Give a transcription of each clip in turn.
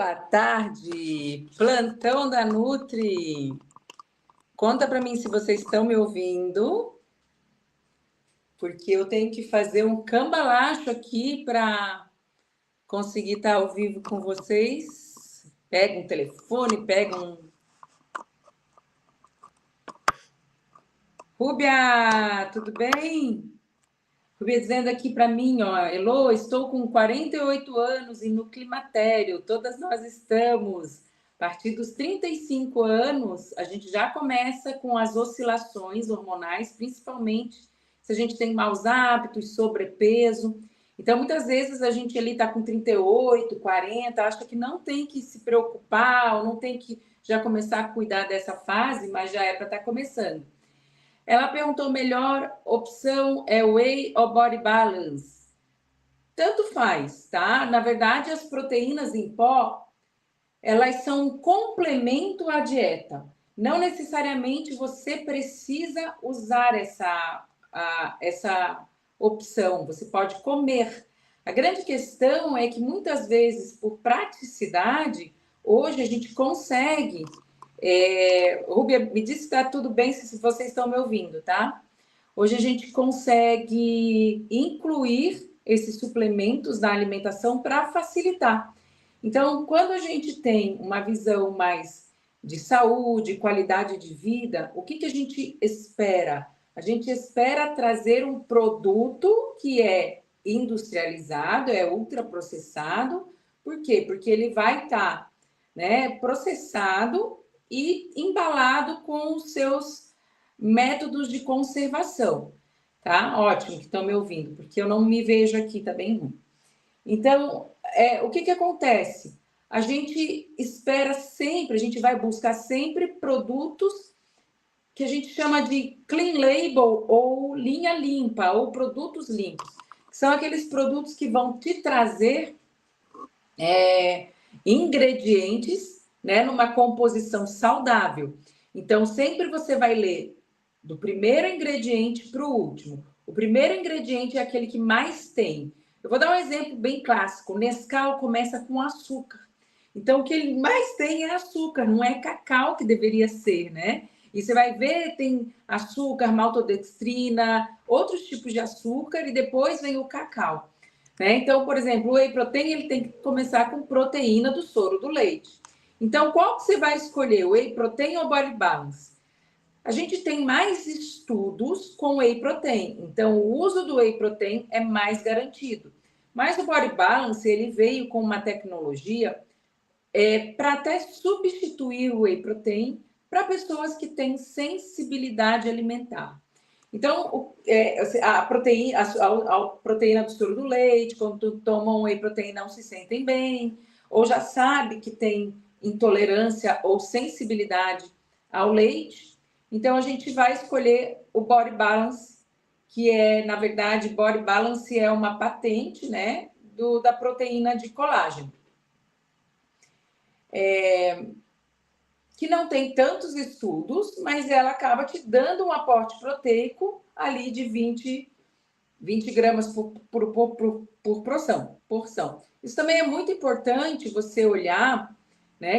Boa tarde, plantão da Nutri. Conta para mim se vocês estão me ouvindo, porque eu tenho que fazer um cambalacho aqui para conseguir estar ao vivo com vocês. Pega um telefone, pega um... Rúbia, tudo bem? Rúbia dizendo aqui para mim, ó, Elô, estou com 48 anos e no climatério, todas nós estamos. A partir dos 35 anos, a gente já começa com as oscilações hormonais, principalmente se a gente tem maus hábitos, sobrepeso. Então, muitas vezes a gente ali está com 38, 40, acha que não tem que se preocupar, ou não tem que já começar a cuidar dessa fase, mas já é para estar começando. Ela perguntou: melhor opção é whey ou body balance? Tanto faz, tá? Na verdade, as proteínas em pó, elas são um complemento à dieta. Não necessariamente você precisa usar essa opção. Você pode comer. A grande questão é que muitas vezes, por praticidade, hoje a gente consegue... Rúbia, me disse se está tudo bem, se vocês estão me ouvindo, tá? Hoje a gente consegue incluir esses suplementos na alimentação para facilitar. Então, quando a gente tem uma visão mais de saúde, qualidade de vida, o que a gente espera? A gente espera trazer um produto que é industrializado, é ultraprocessado. Por quê? Porque ele vai estar, processado e embalado com os seus métodos de conservação, tá? Ótimo que estão me ouvindo, porque eu não me vejo aqui, tá bem ruim. Então, o que acontece? A gente espera sempre, a gente vai buscar sempre produtos que a gente chama de clean label ou linha limpa, ou produtos limpos. São aqueles produtos que vão te trazer ingredientes, numa composição saudável. Então, sempre você vai ler do primeiro ingrediente para o último. O primeiro ingrediente é aquele que mais tem. Eu vou dar um exemplo bem clássico. O Nescau começa com açúcar. Então, o que ele mais tem é açúcar, não é cacau que deveria ser, né? E você vai ver, tem açúcar, maltodextrina, outros tipos de açúcar, e depois vem o cacau. Então, por exemplo, o whey protein ele tem que começar com proteína do soro do leite. Então, qual que você vai escolher, whey protein ou body balance? A gente tem mais estudos com whey protein, então o uso do whey protein é mais garantido. Mas o body balance ele veio com uma tecnologia para até substituir o whey protein para pessoas que têm sensibilidade alimentar. Então, a proteína do soro do leite, quando tomam whey protein não se sentem bem, ou já sabe que tem intolerância ou sensibilidade ao leite. Então, a gente vai escolher o Body Balance, que na verdade, Body Balance é uma patente, da proteína de colágeno. Que não tem tantos estudos, mas ela acaba te dando um aporte proteico ali de 20 gramas por porção. Isso também é muito importante você olhar,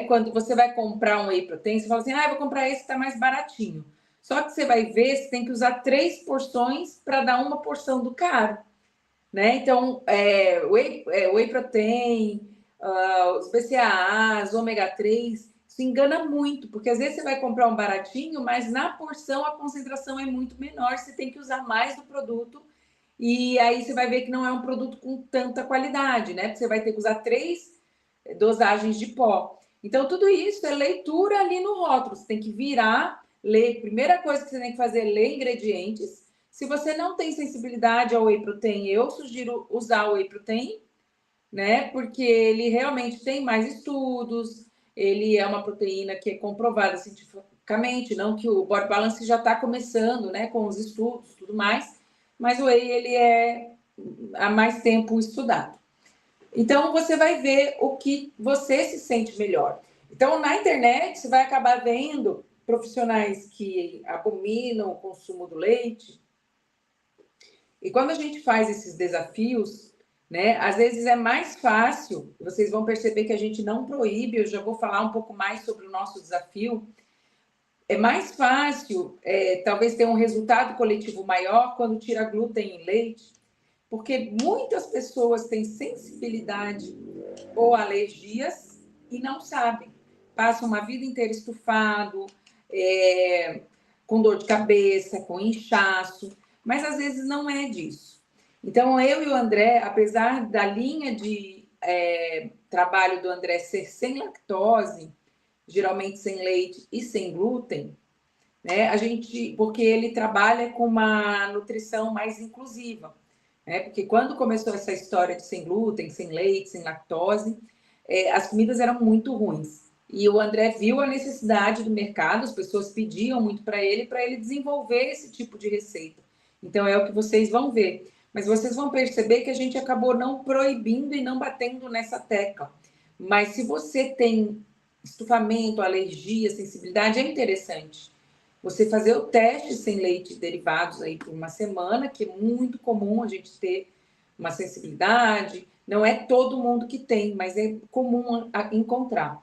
quando você vai comprar um whey protein, você fala assim, eu vou comprar esse que está mais baratinho. Só que você vai ver, você tem que usar 3 porções para dar uma porção do caro. Então, whey protein, os BCAAs, ômega 3, isso engana muito, porque às vezes você vai comprar um baratinho, mas na porção a concentração é muito menor, você tem que usar mais do produto, e aí você vai ver que não é um produto com tanta qualidade, Porque você vai ter que usar 3 dosagens de pó. Então, tudo isso é leitura ali no rótulo, você tem que virar, ler. Primeira coisa que você tem que fazer é ler ingredientes. Se você não tem sensibilidade ao whey protein, eu sugiro usar o whey protein, Porque ele realmente tem mais estudos, ele é uma proteína que é comprovada cientificamente, não que o Body Balance já está começando, com os estudos e tudo mais, mas o whey ele é há mais tempo estudado. Então, você vai ver o que você se sente melhor. Então, na internet, você vai acabar vendo profissionais que abominam o consumo do leite. E quando a gente faz esses desafios, né? Às vezes é mais fácil, vocês vão perceber que a gente não proíbe, eu já vou falar um pouco mais sobre o nosso desafio. É mais fácil, talvez, ter um resultado coletivo maior quando tira glúten em leite, porque muitas pessoas têm sensibilidade ou alergias e não sabem. Passam uma vida inteira estufado, com dor de cabeça, com inchaço, mas às vezes não é disso. Então, eu e o André, apesar da linha de trabalho do André ser sem lactose, geralmente sem leite e sem glúten, né? Porque ele trabalha com uma nutrição mais inclusiva, né? Porque quando começou essa história de sem glúten, sem leite, sem lactose, as comidas eram muito ruins. E o André viu a necessidade do mercado, as pessoas pediam muito para ele desenvolver esse tipo de receita. Então é o que vocês vão ver. Mas vocês vão perceber que a gente acabou não proibindo e não batendo nessa tecla. Mas se você tem estufamento, alergia, sensibilidade, é interessante você fazer o teste sem leite e derivados aí por uma semana, que é muito comum a gente ter uma sensibilidade. Não é todo mundo que tem, mas é comum encontrar.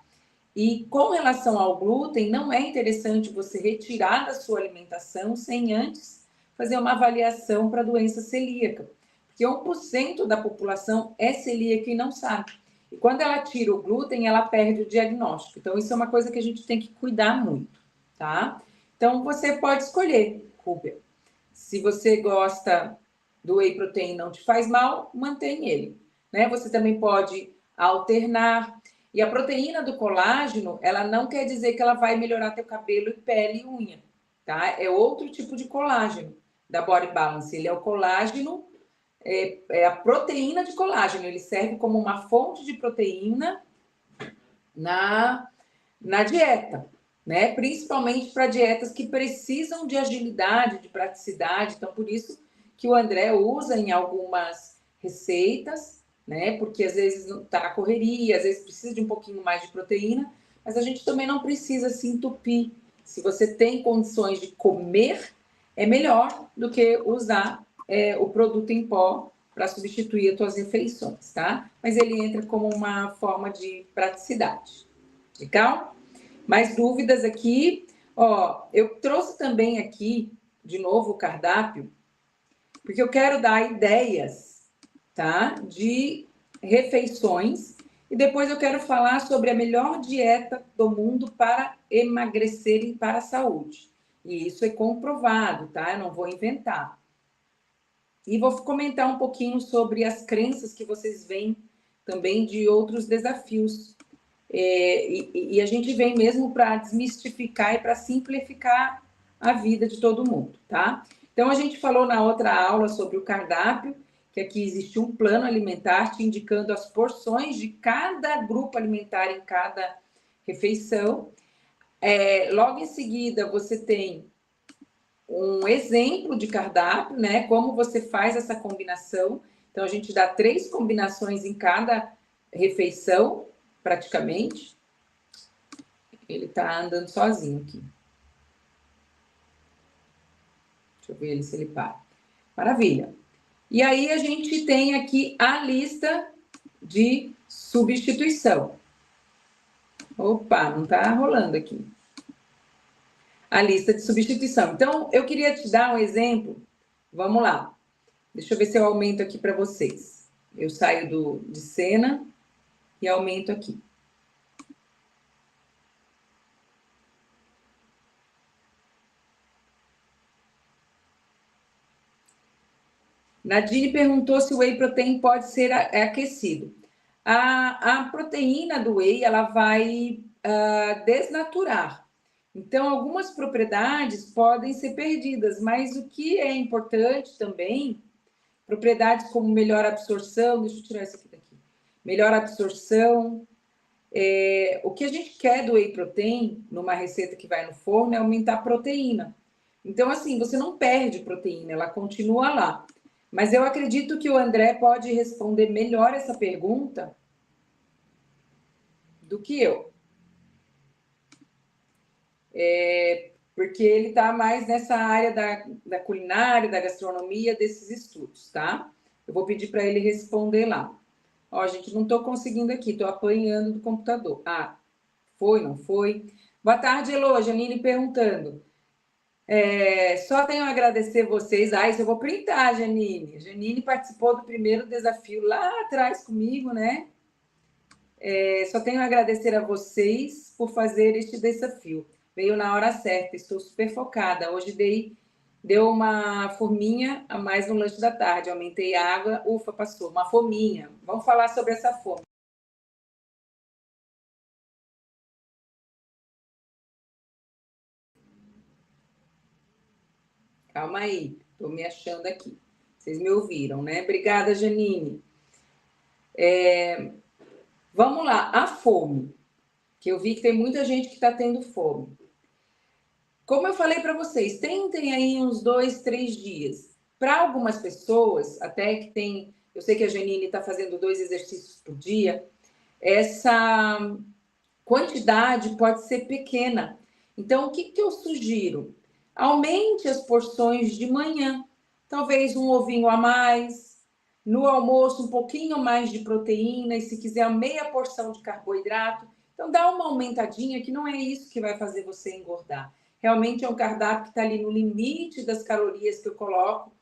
E com relação ao glúten, não é interessante você retirar da sua alimentação sem antes fazer uma avaliação para doença celíaca. Porque 1% da população é celíaca e não sabe. E quando ela tira o glúten, ela perde o diagnóstico. Então, isso é uma coisa que a gente tem que cuidar muito, tá? Então, você pode escolher, Rúbia. Se você gosta do whey protein e não te faz mal, mantém ele, né? Você também pode alternar. E a proteína do colágeno, ela não quer dizer que ela vai melhorar teu cabelo e pele e unha, tá? É outro tipo de colágeno da Body Balance. Ele é o colágeno, é a proteína de colágeno. Ele serve como uma fonte de proteína na dieta, né? Principalmente para dietas que precisam de agilidade, de praticidade. Então, por isso que o André usa em algumas receitas, né? Porque às vezes não tá na correria, às vezes precisa de um pouquinho mais de proteína, mas a gente também não precisa se entupir. Se você tem condições de comer, é melhor do que usar o produto em pó para substituir as tuas refeições, tá? Mas ele entra como uma forma de praticidade. Legal? Mais dúvidas aqui? Ó, eu trouxe também aqui, de novo, o cardápio, porque eu quero dar ideias, tá? De refeições. E depois eu quero falar sobre a melhor dieta do mundo para emagrecer e para a saúde. E isso é comprovado, tá? Eu não vou inventar. E vou comentar um pouquinho sobre as crenças que vocês veem também de outros desafios. E a gente vem mesmo para desmistificar e para simplificar a vida de todo mundo, tá? Então, a gente falou na outra aula sobre o cardápio, que aqui existe um plano alimentar te indicando as porções de cada grupo alimentar em cada refeição. Logo em seguida, você tem um exemplo de cardápio, né? Como você faz essa combinação. Então, a gente dá 3 combinações em cada refeição, praticamente. Ele tá andando sozinho aqui. Deixa eu ver ele se ele para. Maravilha. E aí a gente tem aqui a lista de substituição. Opa, não tá rolando aqui. A lista de substituição. Então, eu queria te dar um exemplo. Vamos lá. Deixa eu ver se eu aumento aqui para vocês. Eu saio de cena e aumento aqui. Nadine perguntou se o whey protein pode ser aquecido. A proteína do whey, ela vai desnaturar. Então, algumas propriedades podem ser perdidas, mas o que é importante também, propriedades como melhor absorção, deixa eu tirar isso aqui daqui, melhor absorção. O que a gente quer do whey protein, numa receita que vai no forno, é aumentar a proteína. Então, assim, você não perde proteína, ela continua lá. Mas eu acredito que o André pode responder melhor essa pergunta do que eu. Porque ele está mais nessa área da culinária, da gastronomia, desses estudos, tá? Eu vou pedir para ele responder lá. Ó, gente, não estou conseguindo aqui, estou apanhando do computador. Ah, foi, não foi? Boa tarde, Elô, Janine perguntando. Só tenho a agradecer vocês. Ah, isso eu vou printar, Janine. Janine participou do primeiro desafio lá atrás comigo, né? Só tenho a agradecer a vocês por fazer este desafio. Veio na hora certa, estou super focada. Hoje deu uma fominha a mais no lanche da tarde. Aumentei a água, ufa, passou. Uma fominha. Vamos falar sobre essa fome. Calma aí, estou me achando aqui. Vocês me ouviram, né? Obrigada, Janine. Vamos lá, a fome. Que eu vi que tem muita gente que está tendo fome. Como eu falei para vocês, tentem aí uns 2, 3 dias. Para algumas pessoas, até que tem... Eu sei que a Janine está fazendo 2 exercícios por dia. Essa quantidade pode ser pequena. Então, o que eu sugiro? Aumente as porções de manhã. Talvez um ovinho a mais. No almoço, um pouquinho mais de proteína. E se quiser, meia porção de carboidrato. Então, dá uma aumentadinha, que não é isso que vai fazer você engordar. Realmente é um cardápio que está ali no limite das calorias que eu coloco,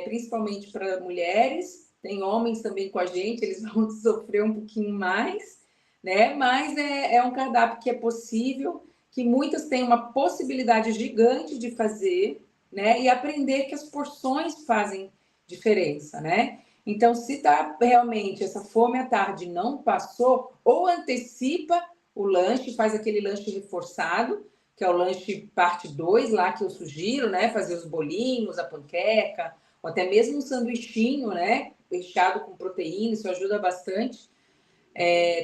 principalmente para mulheres. Tem homens também com a gente, eles vão sofrer um pouquinho mais, né? Mas é um cardápio que é possível, que muitas têm uma possibilidade gigante de fazer, né? E aprender que as porções fazem diferença, né? Então, se tá realmente essa fome à tarde não passou, ou antecipa o lanche, faz aquele lanche reforçado, que é o lanche parte 2 lá que eu sugiro, né? Fazer os bolinhos, a panqueca, ou até mesmo um sanduichinho, né? Recheado com proteína, isso ajuda bastante.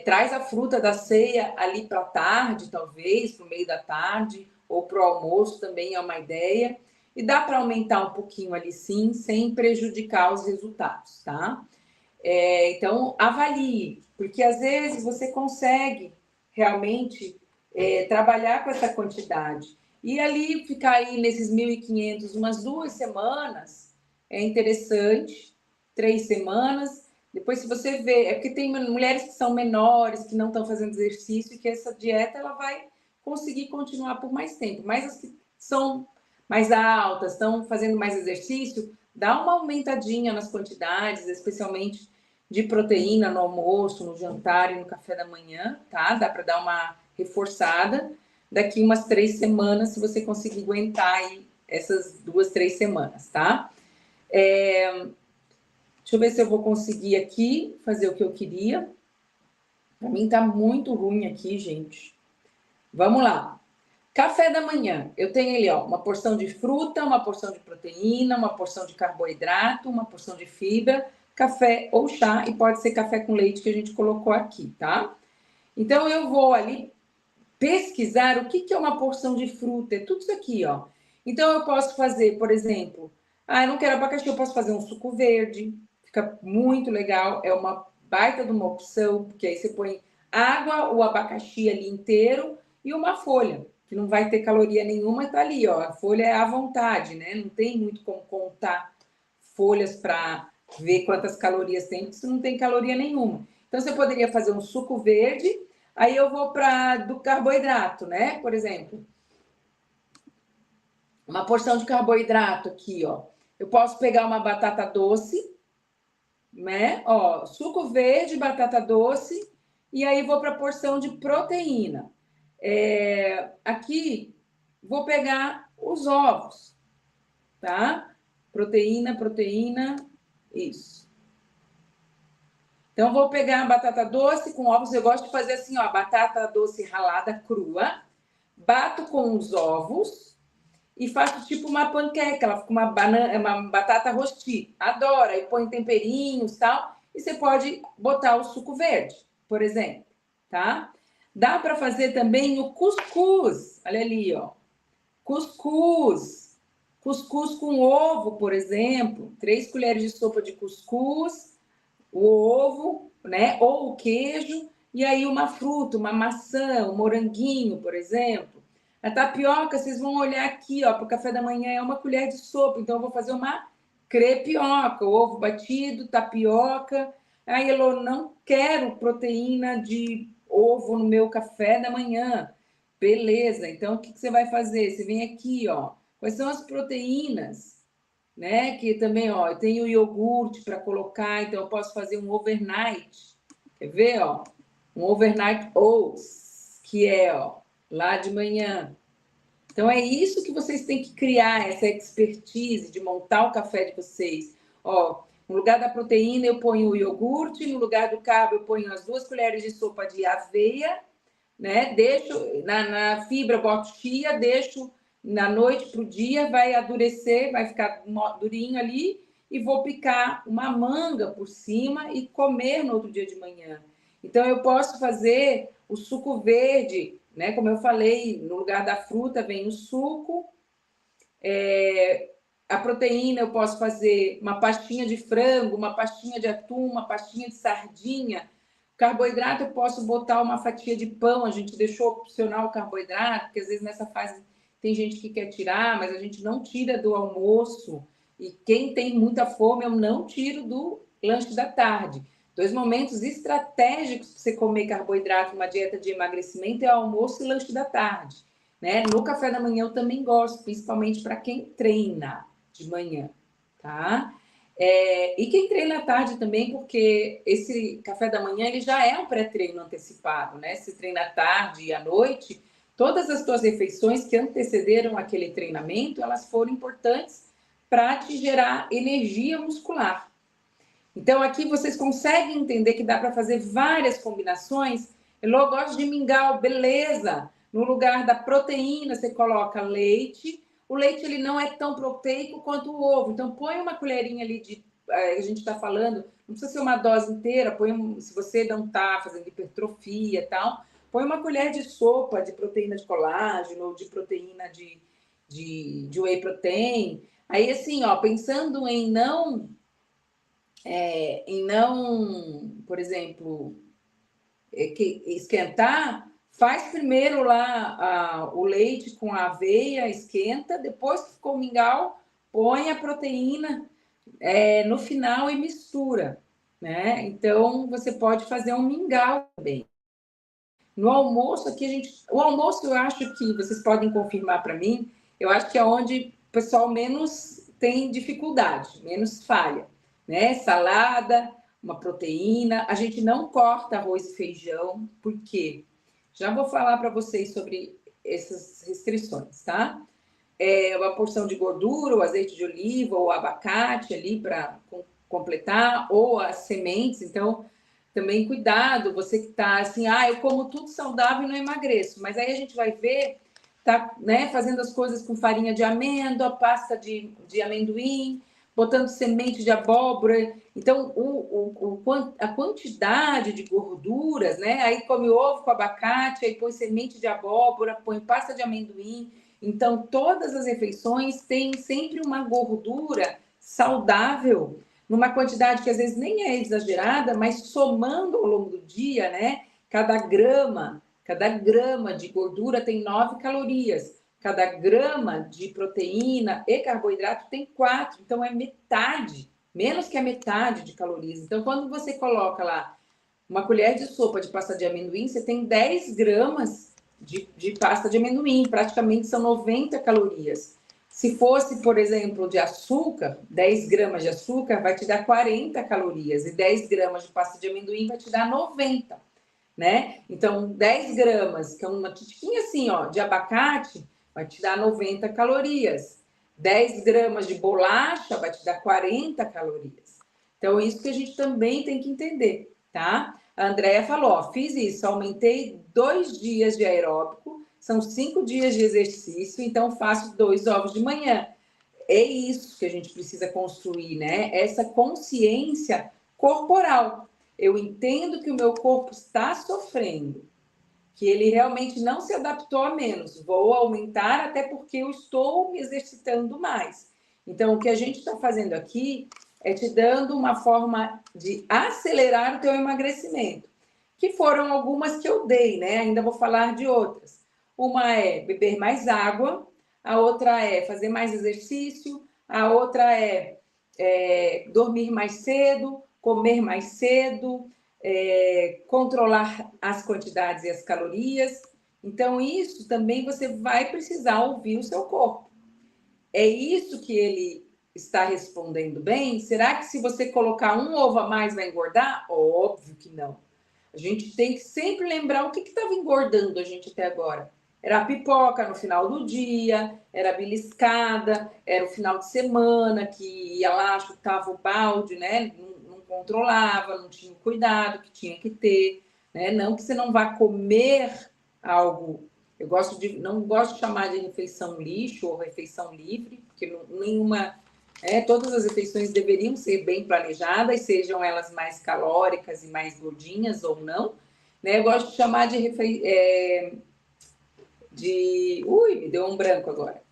Traz a fruta da ceia ali para a tarde, talvez, para o meio da tarde, ou para o almoço também é uma ideia. E dá para aumentar um pouquinho ali sim, sem prejudicar os resultados, tá? Então, avalie, porque às vezes você consegue realmente trabalhar com essa quantidade. E ali, ficar aí nesses 1.500 umas 2 semanas, é interessante, 3 semanas. Depois, se você vê, porque tem mulheres que são menores, que não estão fazendo exercício, e que essa dieta ela vai conseguir continuar por mais tempo. Mas as que são mais altas, estão fazendo mais exercício, dá uma aumentadinha nas quantidades, especialmente de proteína no almoço, no jantar e no café da manhã, tá? Dá para dar uma reforçada. Daqui umas 3 semanas, se você conseguir aguentar aí essas 2, 3 semanas, tá? Deixa eu ver se eu vou conseguir aqui fazer o que eu queria. Para mim tá muito ruim aqui, gente. Vamos lá. Café da manhã, eu tenho ali, ó, uma porção de fruta, uma porção de proteína, uma porção de carboidrato, uma porção de fibra, café ou chá, e pode ser café com leite que a gente colocou aqui, tá? Então, eu vou ali pesquisar o que é uma porção de fruta, é tudo isso aqui, ó. Então, eu posso fazer, por exemplo, eu não quero abacaxi, eu posso fazer um suco verde, fica muito legal, é uma baita de uma opção, porque aí você põe água, o abacaxi ali inteiro e uma folha, que não vai ter caloria nenhuma, tá ali, ó. A folha é à vontade, né? Não tem muito como contar folhas para ver quantas calorias tem, porque isso não tem caloria nenhuma. Então, você poderia fazer um suco verde, aí eu vou para do carboidrato, né? Por exemplo, uma porção de carboidrato aqui, ó. Eu posso pegar uma batata doce, né? Ó, suco verde, batata doce, e aí vou para a porção de proteína. Aqui vou pegar os ovos, tá? Proteína, isso. Então, vou pegar a batata doce com ovos. Eu gosto de fazer assim, ó, batata doce ralada crua, bato com os ovos e faço tipo uma panqueca. Ela fica uma batata rosti. Adoro. Aí põe temperinhos e tal. E você pode botar o suco verde, por exemplo, tá? Dá para fazer também o cuscuz. Olha ali, ó. Cuscuz. Cuscuz com ovo, por exemplo. 3 colheres de sopa de cuscuz, o ovo, né? Ou o queijo, e aí uma fruta, uma maçã, um moranguinho, por exemplo. A tapioca, vocês vão olhar aqui, ó, para o café da manhã é uma colher de sopa, então eu vou fazer uma crepioca, ovo batido, tapioca. Aí, Elô, não quero proteína de ovo no meu café da manhã. Beleza, então o que você vai fazer? Você vem aqui, ó. Quais são as proteínas? Né? Que também, ó, eu tenho iogurte para colocar, então eu posso fazer um overnight. Quer ver, ó? Um overnight oats, que é, ó, lá de manhã. Então é isso que vocês têm que criar, essa expertise de montar o café de vocês. Ó, no lugar da proteína eu ponho o iogurte, no lugar do carbo eu ponho as 2 colheres de sopa de aveia, né? Deixo na fibra, boto chia, deixo na noite para o dia, vai adurecer, vai ficar durinho ali, e vou picar uma manga por cima e comer no outro dia de manhã. Então, eu posso fazer o suco verde, né? Como eu falei, no lugar da fruta vem o suco. A proteína eu posso fazer uma pastinha de frango, uma pastinha de atum, uma pastinha de sardinha. Carboidrato eu posso botar uma fatia de pão, a gente deixou opcional o carboidrato, porque às vezes nessa fase tem gente que quer tirar, mas a gente não tira do almoço. E quem tem muita fome, eu não tiro do lanche da tarde. 2 momentos estratégicos para você comer carboidrato numa dieta de emagrecimento é o almoço e lanche da tarde. Né? No café da manhã eu também gosto, principalmente para quem treina de manhã, tá? E quem treina à tarde também, porque esse café da manhã ele já é um pré-treino antecipado, né? Se treina à tarde e à noite, todas as tuas refeições que antecederam aquele treinamento, elas foram importantes para te gerar energia muscular. Então, aqui vocês conseguem entender que dá para fazer várias combinações. Eu gosto de mingau, beleza. No lugar da proteína, você coloca leite. O leite ele não é tão proteico quanto o ovo. Então, põe uma colherinha ali de... A gente está falando, não precisa ser uma dose inteira. Põe, se você não está fazendo hipertrofia e tal, põe uma colher de sopa de proteína de colágeno ou de proteína de whey protein. Aí, assim, ó, pensando em não, por exemplo, esquentar, faz primeiro lá o leite com a aveia, esquenta, depois que ficou o mingau, põe a proteína no final e mistura, né? Então, você pode fazer um mingau também. No almoço, aqui o almoço eu acho que vocês podem confirmar para mim, eu acho que é onde o pessoal menos tem dificuldade, menos falha, né? Salada, uma proteína, a gente não corta arroz e feijão, por quê? Já vou falar para vocês sobre essas restrições, tá? Uma porção de gordura, o azeite de oliva ou abacate ali para completar, ou as sementes, então também cuidado, você que está assim, eu como tudo saudável e não emagreço, mas aí a gente vai ver, tá, né, fazendo as coisas com farinha de amêndoa, pasta de amendoim, botando semente de abóbora, então a quantidade de gorduras, né, aí come ovo com abacate, aí põe semente de abóbora, põe pasta de amendoim, então todas as refeições têm sempre uma gordura saudável, numa quantidade que às vezes nem é exagerada, mas somando ao longo do dia, né? Cada grama de gordura tem 9 calorias, cada grama de proteína e carboidrato tem 4, então é metade, menos que a metade de calorias. Então, quando você coloca lá uma colher de sopa de pasta de amendoim, você tem 10 gramas de pasta de amendoim, praticamente são 90 calorias. Se fosse, por exemplo, de açúcar, 10 gramas de açúcar vai te dar 40 calorias, e 10 gramas de pasta de amendoim vai te dar 90, né? Então, 10 gramas, que é uma tiquinha assim, ó, de abacate, vai te dar 90 calorias. 10 gramas de bolacha vai te dar 40 calorias. Então, isso que a gente também tem que entender, tá? A Andrea falou, ó, fiz isso, aumentei 2 dias de aeróbico, são 5 dias de exercício, então faço 2 ovos de manhã. É isso que a gente precisa construir, né? Essa consciência corporal. Eu entendo que o meu corpo está sofrendo, que ele realmente não se adaptou a menos. Vou aumentar até porque eu estou me exercitando mais. Então, o que a gente está fazendo aqui é te dando uma forma de acelerar o teu emagrecimento, que foram algumas que eu dei, né? Ainda vou falar de outras. Uma é beber mais água, a outra é fazer mais exercício, a outra é dormir mais cedo, comer mais cedo, controlar as quantidades e as calorias. Então, isso também você vai precisar ouvir o seu corpo. É isso que ele está respondendo bem? Será que se você colocar um ovo a mais vai engordar? Óbvio que não. A gente tem que sempre lembrar o que estava engordando a gente até agora. Era a pipoca no final do dia, era a beliscada, era o final de semana que ia lá, chutava o balde, né? Não controlava, não tinha o cuidado que tinha que ter, né? Não que você não vá comer algo. Não gosto de chamar de refeição lixo ou refeição livre, porque nenhuma. Todas as refeições deveriam ser bem planejadas, sejam elas mais calóricas e mais gordinhas ou não. Né? Eu gosto de chamar de Ui, me deu um branco agora.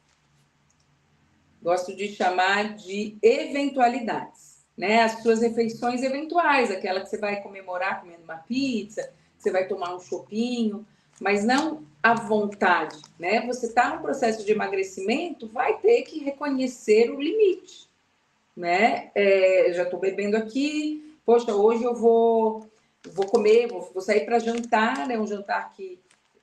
Gosto de chamar de eventualidades, né? As suas refeições eventuais, aquela que você vai comemorar comendo uma pizza, você vai tomar um chopinho, mas não à vontade, né? Você está no processo de emagrecimento, vai ter que reconhecer o limite, né? Já estou bebendo aqui, poxa, hoje eu vou comer, vou sair para jantar, né? Um jantar que,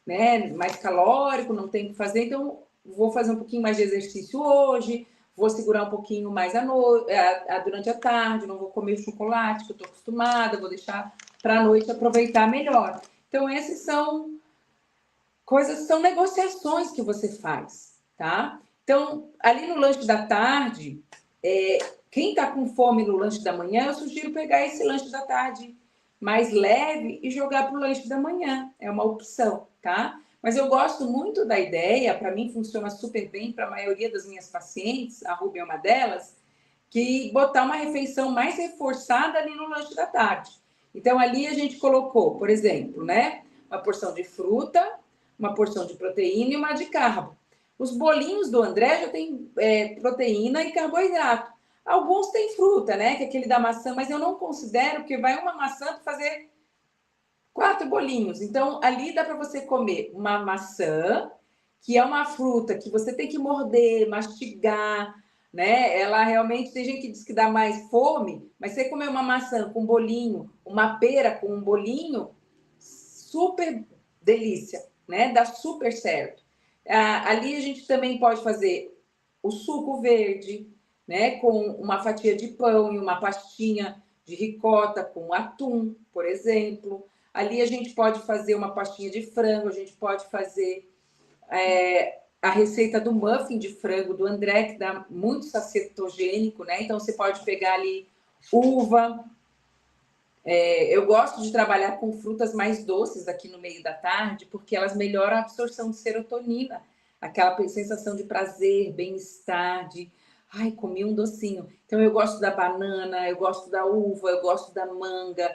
né, mais calórico, não tem o que fazer, então vou fazer um pouquinho mais de exercício hoje, vou segurar um pouquinho mais durante a tarde, não vou comer chocolate, que eu estou acostumada, vou deixar para a noite aproveitar melhor. Então, essas são são negociações que você faz, tá? Então, ali no lanche da tarde, quem está com fome no lanche da manhã, eu sugiro pegar esse lanche da tarde mais leve e jogar para o lanche da manhã. É uma opção, tá? Mas eu gosto muito da ideia, para mim funciona super bem, para a maioria das minhas pacientes, a Ruby é uma delas, que botar uma refeição mais reforçada ali no lanche da tarde. Então, ali a gente colocou, por exemplo, né, uma porção de fruta, uma porção de proteína e uma de carbo. Os bolinhos do André já tem proteína e carboidrato. Alguns têm fruta, né? Que é aquele da maçã, mas eu não considero que vai uma maçã para fazer 4 bolinhos. Então, ali dá para você comer uma maçã, que é uma fruta que você tem que morder, mastigar, né? Ela realmente, tem gente que diz que dá mais fome, mas você comer uma maçã com um bolinho, uma pera com um bolinho, super delícia, né? Dá super certo. Ali a gente também pode fazer o suco verde, né? Com uma fatia de pão e uma pastinha de ricota com atum, por exemplo. Ali a gente pode fazer uma pastinha de frango, a gente pode fazer a receita do muffin de frango do André, que dá muito sacetogênico, né? Então você pode pegar ali uva. Eu gosto de trabalhar com frutas mais doces aqui no meio da tarde, porque elas melhoram a absorção de serotonina, aquela sensação de prazer, bem-estar, de ai, comi um docinho. Então eu gosto da banana, eu gosto da uva, eu gosto da manga,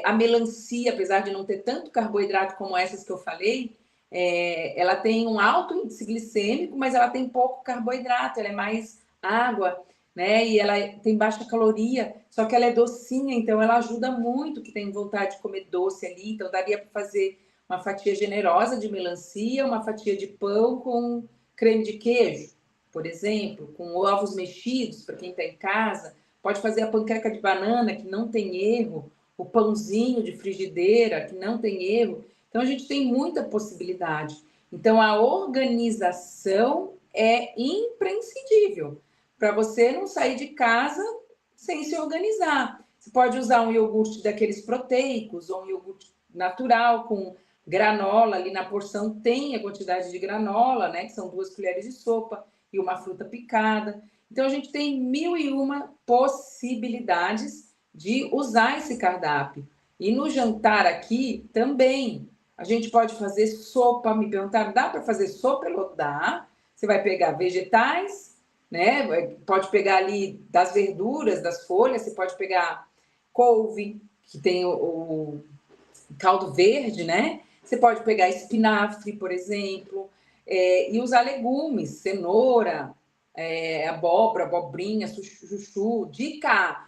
a melancia, apesar de não ter tanto carboidrato como essas que eu falei, ela tem um alto índice glicêmico, mas ela tem pouco carboidrato, ela é mais água, né? E ela tem baixa caloria, só que ela é docinha, então ela ajuda muito que tem vontade de comer doce ali. Então daria para fazer uma fatia generosa de melancia, uma fatia de pão com creme de queijo, por exemplo, com ovos mexidos para quem está em casa. Pode fazer a panqueca de banana, que não tem erro, o pãozinho de frigideira, que não tem erro. Então a gente tem muita possibilidade. Então a organização é imprescindível para você não sair de casa sem se organizar. Você pode usar um iogurte daqueles proteicos ou um iogurte natural com granola, ali na porção tem a quantidade de granola, né, que são 2 colheres de sopa e uma fruta picada. Então a gente tem 1001 possibilidades de usar esse cardápio. E no jantar aqui também a gente pode fazer sopa. Me perguntaram, dá para fazer sopa? Dá. Você vai pegar vegetais, né? Pode pegar ali das verduras, das folhas, você pode pegar couve, que tem o caldo verde, né? Você pode pegar espinafre, por exemplo, e usar legumes, cenoura, abóbora, abobrinha, chuchu, dica,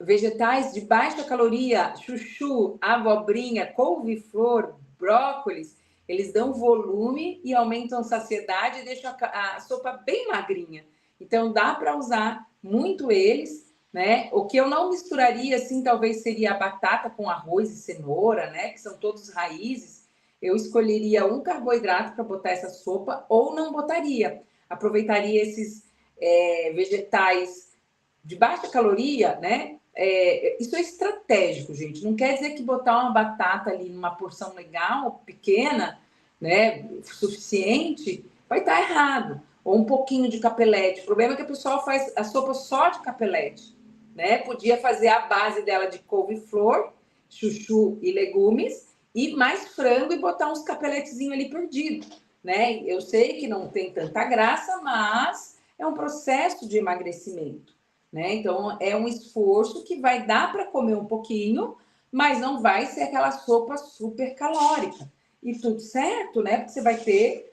vegetais de baixa caloria, chuchu, abobrinha, couve-flor, brócolis, eles dão volume e aumentam saciedade e deixam a sopa bem magrinha. Então, dá para usar muito eles, né? O que eu não misturaria, assim, talvez seria a batata com arroz e cenoura, né? Que são todos raízes. Eu escolheria um carboidrato para botar essa sopa ou não botaria. Aproveitaria esses vegetais de baixa caloria, né? Isso é estratégico, gente. Não quer dizer que botar uma batata ali numa porção legal, pequena, né, suficiente, vai estar errado. Ou um pouquinho de capelete. O problema é que o pessoal faz a sopa só de capelete, né? Podia fazer a base dela de couve-flor, chuchu e legumes, e mais frango e botar uns capeletezinhos ali perdido, né? Eu sei que não tem tanta graça, mas é um processo de emagrecimento, né? Então é um esforço que vai dar para comer um pouquinho, mas não vai ser aquela sopa super calórica. E tudo certo, né? Porque você vai ter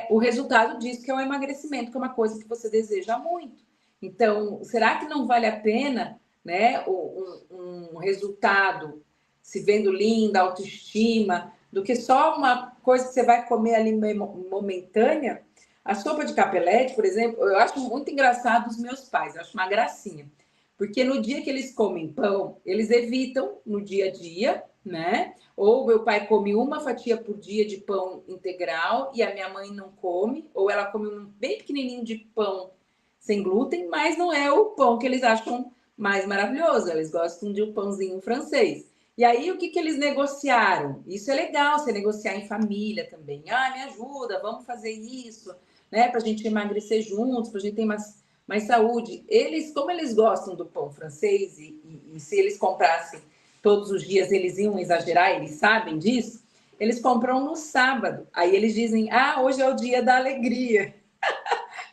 o resultado disso, que é o emagrecimento, que é uma coisa que você deseja muito. Então, será que não vale a pena, né, um resultado se vendo linda, autoestima, do que só uma coisa que você vai comer ali momentânea? A sopa de capelete, por exemplo, eu acho muito engraçado os meus pais, eu acho uma gracinha. Porque no dia que eles comem pão, eles evitam no dia a dia, né? Ou meu pai come uma fatia por dia de pão integral e a minha mãe não come, ou ela come um bem pequenininho de pão sem glúten, mas não é o pão que eles acham mais maravilhoso, eles gostam de um pãozinho francês. E aí, o que eles negociaram? Isso é legal, você negociar em família também. Ah, me ajuda, vamos fazer isso, né? Para a gente emagrecer juntos, para a gente ter mais saúde. Eles, como eles gostam do pão francês, e se eles comprassem todos os dias, eles iam exagerar, eles sabem disso, eles compram no sábado. Aí eles dizem, ah, hoje é o dia da alegria.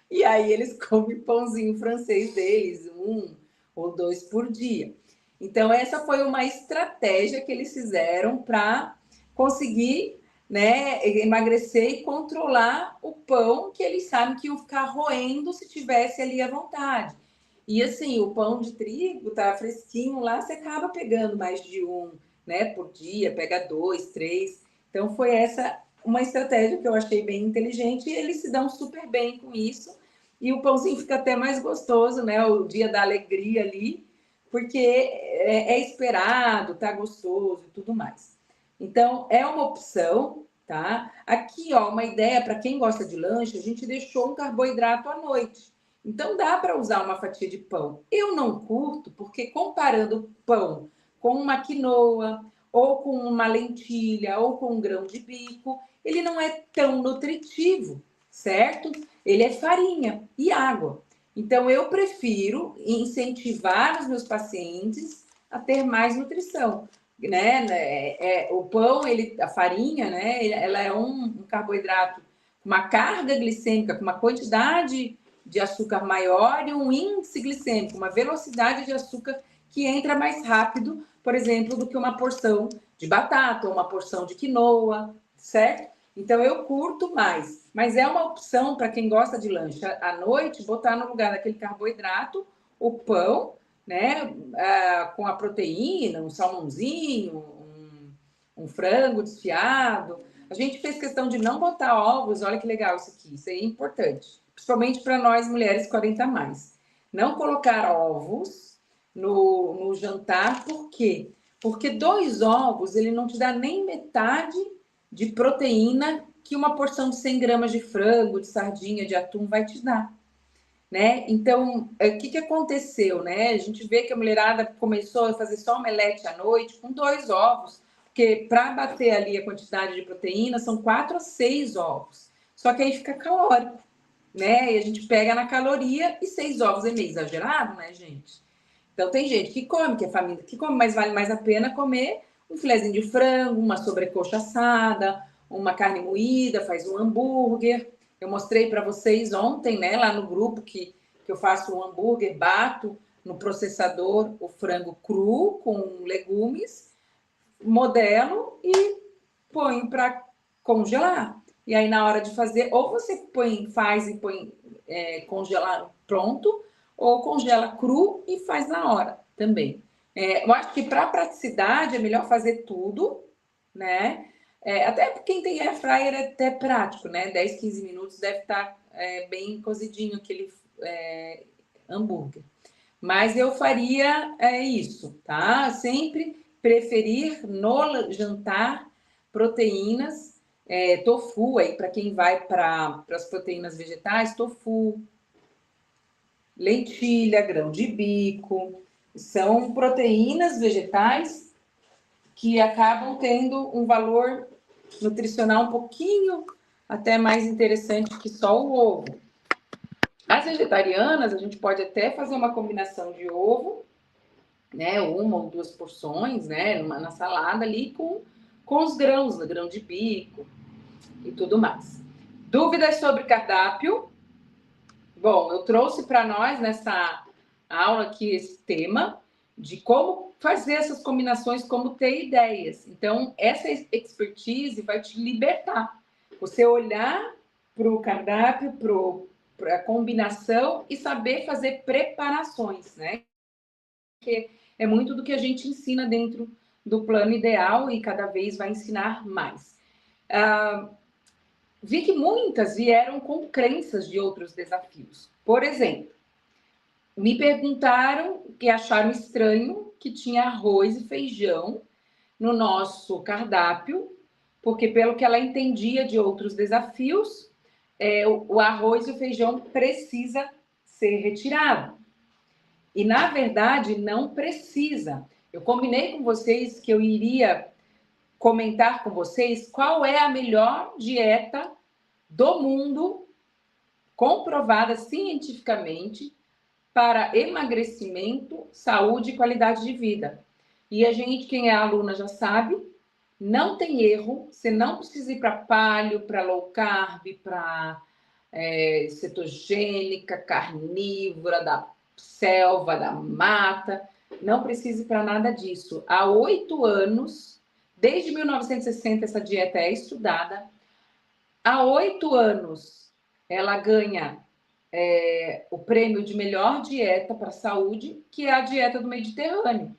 E aí eles comem pãozinho francês deles, um ou dois por dia. Então, essa foi uma estratégia que eles fizeram para conseguir, né, emagrecer e controlar o pão que eles sabem que iam ficar roendo se tivesse ali à vontade. E assim, o pão de trigo tá fresquinho lá, você acaba pegando mais de um, né, por dia, pega 2, 3. Então, foi essa uma estratégia que eu achei bem inteligente e eles se dão super bem com isso. E o pãozinho fica até mais gostoso, né? O dia da alegria ali, porque é esperado, tá gostoso e tudo mais. Então, é uma opção, tá? Aqui, ó, uma ideia para quem gosta de lanche, a gente deixou um carboidrato à noite. Então, dá para usar uma fatia de pão. Eu não curto, porque comparando pão com uma quinoa, ou com uma lentilha, ou com um grão de bico, ele não é tão nutritivo, certo? Ele é farinha e água. Então, eu prefiro incentivar os meus pacientes a ter mais nutrição, né? O pão, a farinha, né? Ela é um carboidrato com uma carga glicêmica, com uma quantidade de açúcar maior e um índice glicêmico, uma velocidade de açúcar que entra mais rápido, por exemplo, do que uma porção de batata ou uma porção de quinoa, certo? Então eu curto mais, mas é uma opção para quem gosta de lanche à noite, botar no lugar daquele carboidrato o pão, né, com a proteína, um salmãozinho, um frango desfiado. A gente fez questão de não botar ovos, olha que legal isso aqui, isso aí é importante, principalmente para nós mulheres 40 a mais. Não colocar ovos no jantar, por quê? Porque 2 ovos, ele não te dá nem metade de proteína que uma porção de 100 gramas de frango, de sardinha, de atum vai te dar, né? Então, o que aconteceu, né? A gente vê que a mulherada começou a fazer só omelete à noite com 2 ovos, porque para bater ali a quantidade de proteína são 4 a 6 ovos. Só que aí fica calórico, né? E a gente pega na caloria e 6 ovos é meio exagerado, né, gente? Então tem gente que come, que é família que come, mas vale mais a pena comer um filezinho de frango, uma sobrecoxa assada, uma carne moída, faz um hambúrguer. Eu mostrei para vocês ontem, né, lá no grupo, que eu faço um hambúrguer, bato no processador o frango cru com legumes, modelo e põe para congelar. E aí, na hora de fazer, ou você faz e põe congelar pronto, ou congela cru e faz na hora também. Eu acho que para praticidade é melhor fazer tudo, né? Até quem tem air fryer é até prático, né? 10, 15 minutos deve estar bem cozidinho hambúrguer. Mas eu faria isso, tá? Sempre preferir no jantar proteínas, tofu, aí para quem vai para as proteínas vegetais, tofu, lentilha, grão de bico, são proteínas vegetais que acabam tendo um valor nutricional um pouquinho até mais interessante que só o ovo. As vegetarianas, a gente pode até fazer uma combinação de ovo, né, uma ou duas porções, né, na salada ali com os grãos, no grão de bico e tudo mais. Dúvidas sobre cardápio? Bom, eu trouxe para nós nessa aula aqui esse tema de como fazer essas combinações, como ter ideias. Então, essa expertise vai te libertar. Você olhar para o cardápio, para a combinação e saber fazer preparações, né? Porque é muito do que a gente ensina dentro do plano ideal e cada vez vai ensinar mais. Vi que muitas vieram com crenças de outros desafios. Por exemplo, me perguntaram que acharam estranho que tinha arroz e feijão no nosso cardápio, porque pelo que ela entendia de outros desafios, o arroz e o feijão precisa ser retirado. E, na verdade, não precisa. Eu combinei com vocês que eu iria comentar com vocês qual é a melhor dieta do mundo, comprovada cientificamente, para emagrecimento, saúde e qualidade de vida. E a gente, quem é aluna já sabe, não tem erro, você não precisa ir para paleo, para low carb, para cetogênica, carnívora, da selva, da mata, não precisa ir para nada disso. Há 8 anos, desde 1960 essa dieta é estudada, há 8 anos ela ganha o prêmio de melhor dieta para a saúde, que é a dieta do Mediterrâneo,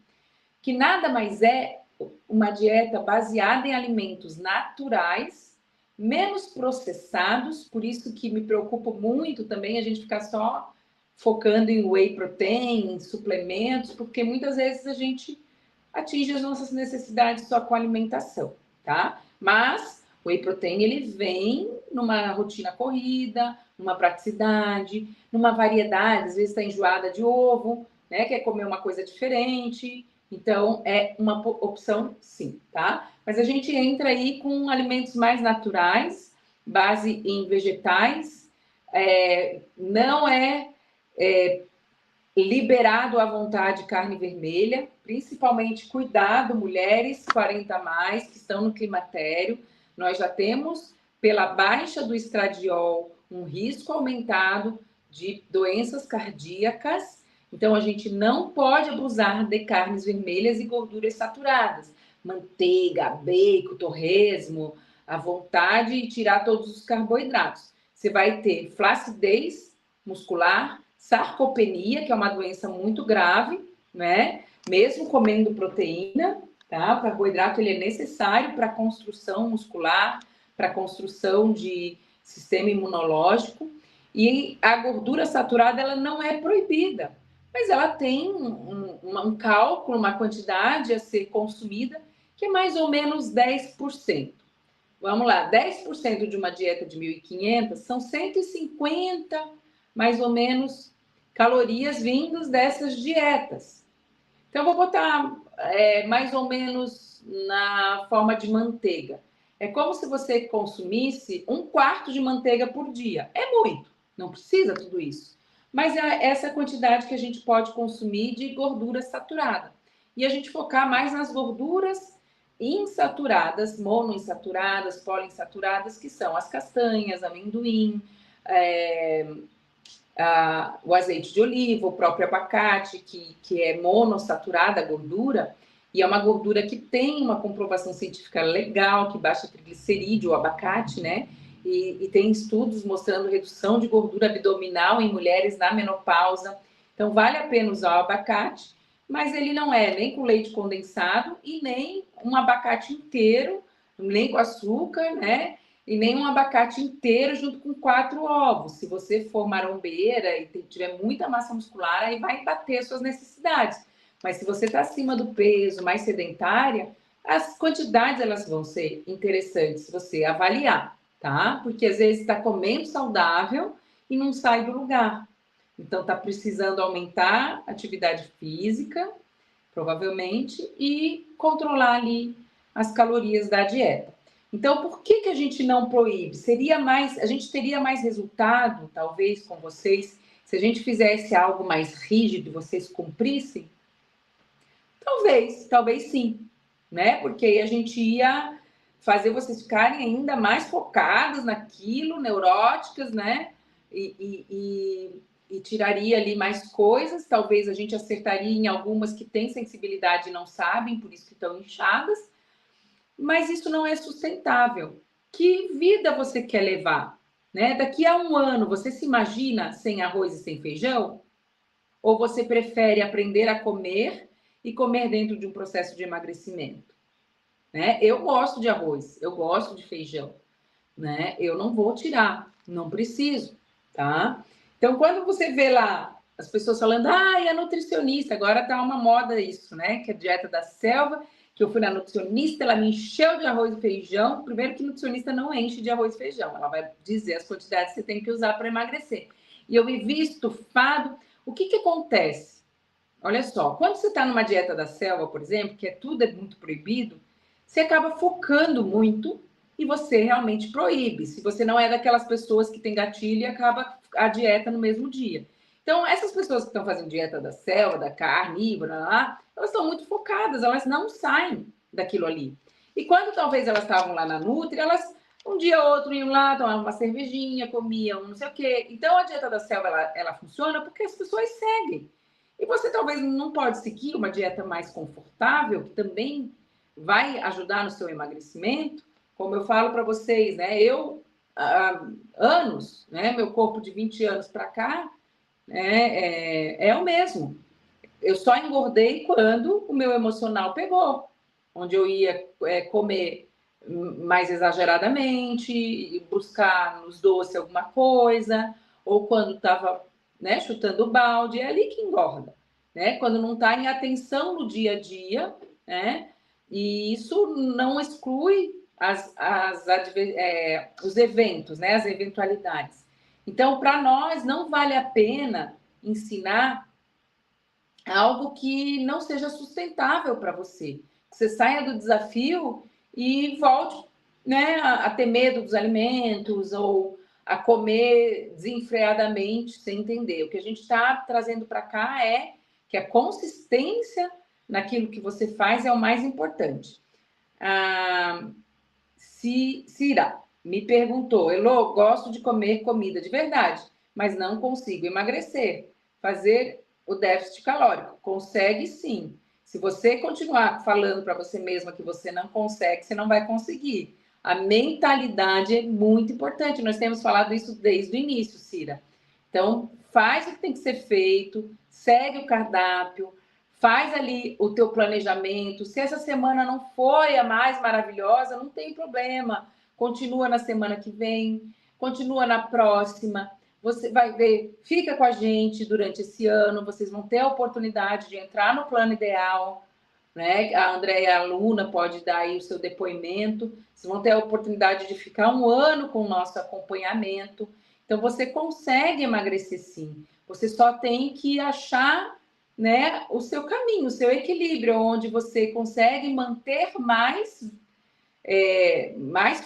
que nada mais é uma dieta baseada em alimentos naturais, menos processados, por isso que me preocupa muito também a gente ficar só focando em whey protein, em suplementos, porque muitas vezes a gente atinge as nossas necessidades só com alimentação, tá? Mas o whey protein, ele vem numa rotina corrida, numa praticidade, numa variedade, às vezes está enjoada de ovo, né? Quer comer uma coisa diferente, então é uma opção sim, tá? Mas a gente entra aí com alimentos mais naturais, base em vegetais, não é liberado à vontade carne vermelha, principalmente cuidado, mulheres 40 a mais que estão no climatério. Nós já temos, pela baixa do estradiol, um risco aumentado de doenças cardíacas. Então, a gente não pode abusar de carnes vermelhas e gorduras saturadas. Manteiga, bacon, torresmo, à vontade e tirar todos os carboidratos. Você vai ter flacidez muscular, sarcopenia, que é uma doença muito grave, né? Mesmo comendo proteína, tá? O carboidrato ele é necessário para a construção muscular, para a construção de sistema imunológico. E a gordura saturada ela não é proibida, mas ela tem um cálculo, uma quantidade a ser consumida que é mais ou menos 10%. Vamos lá, 10% de uma dieta de 1.500 são 150, mais ou menos, calorias vindas dessas dietas. Então, vou botar mais ou menos na forma de manteiga. É como se você consumisse 1/4 de manteiga por dia. É muito, não precisa tudo isso. Mas é essa quantidade que a gente pode consumir de gordura saturada. E a gente focar mais nas gorduras insaturadas, monoinsaturadas, poliinsaturadas, que são as castanhas, amendoim, o azeite de oliva, o próprio abacate, que é monossaturada a gordura, e é uma gordura que tem uma comprovação científica legal, que baixa triglicerídeo, o abacate, né? E tem estudos mostrando redução de gordura abdominal em mulheres na menopausa. Então, vale a pena usar o abacate, mas ele não é nem com leite condensado e nem um abacate inteiro, nem com açúcar, né? e nem um abacate inteiro junto com 4 ovos. Se você for marombeira e tiver muita massa muscular, aí vai bater as suas necessidades. Mas se você está acima do peso, mais sedentária, as quantidades elas vão ser interessantes se você avaliar, tá? Porque às vezes está comendo saudável e não sai do lugar. Então está precisando aumentar a atividade física, provavelmente, e controlar ali as calorias da dieta. Então, por que a gente não proíbe? A gente teria mais resultado, talvez, com vocês, se a gente fizesse algo mais rígido e vocês cumprissem? Talvez sim, né? Porque aí a gente ia fazer vocês ficarem ainda mais focadas naquilo, neuróticas, né? E tiraria ali mais coisas, talvez a gente acertaria em algumas que têm sensibilidade e não sabem, por isso que estão inchadas, mas isso não é sustentável. Que vida você quer levar? Né? Daqui a um ano, você se imagina sem arroz e sem feijão? Ou você prefere aprender a comer e comer dentro de um processo de emagrecimento? Né? Eu gosto de arroz, eu gosto de feijão, né? Eu não vou tirar, não preciso, tá? Então, quando você vê lá as pessoas falando, é nutricionista, agora tá uma moda isso, né? Que é a dieta da selva, que eu fui na nutricionista, ela me encheu de arroz e feijão. Primeiro que nutricionista não enche de arroz e feijão, ela vai dizer as quantidades que você tem que usar para emagrecer. E eu me vi estufado. O que acontece? Olha só, quando você está numa dieta da selva, por exemplo, que tudo é muito proibido, você acaba focando muito e você realmente proíbe. Se você não é daquelas pessoas que tem gatilho e acaba a dieta no mesmo dia. Então, essas pessoas que estão fazendo dieta da selva, da carnívora, lá, elas estão muito focadas, elas não saem daquilo ali. E quando talvez elas estavam lá na Nutri, elas um dia ou outro iam lá, tomavam uma cervejinha, comiam não sei o quê. Então, a dieta da selva, ela funciona porque as pessoas seguem. E você talvez não pode seguir uma dieta mais confortável, que também vai ajudar no seu emagrecimento. Como eu falo para vocês, né? Eu, há anos, né? Meu corpo de 20 anos para cá, né? É o mesmo. Eu só engordei quando o meu emocional pegou, onde eu ia comer mais exageradamente, buscar nos doces alguma coisa, ou quando estava, né, chutando o balde, é ali que engorda, né? Quando não está em atenção no dia a dia, né? E isso não exclui os eventos, né? As eventualidades. Então, para nós, não vale a pena ensinar algo que não seja sustentável para você. Você saia do desafio e volte, né, a ter medo dos alimentos ou a comer desenfreadamente sem entender. O que a gente está trazendo para cá é que a consistência naquilo que você faz é o mais importante. Cira me perguntou, Elô, gosto de comer comida de verdade, mas não consigo emagrecer. Fazer o déficit calórico. Consegue sim. Se você continuar falando para você mesma que você não consegue, você não vai conseguir. A mentalidade é muito importante. Nós temos falado isso desde o início, Cira. Então, faz o que tem que ser feito, segue o cardápio, faz ali o teu planejamento. Se essa semana não foi a mais maravilhosa, não tem problema. Continua na semana que vem, continua na próxima. Você vai ver, fica com a gente durante esse ano, vocês vão ter a oportunidade de entrar no plano ideal, né? A Andréia, aluna, pode dar aí o seu depoimento. Vocês vão ter a oportunidade de ficar um ano com o nosso acompanhamento. Então, você consegue emagrecer sim. Você só tem que achar, né, o seu caminho, o seu equilíbrio, onde você consegue manter mais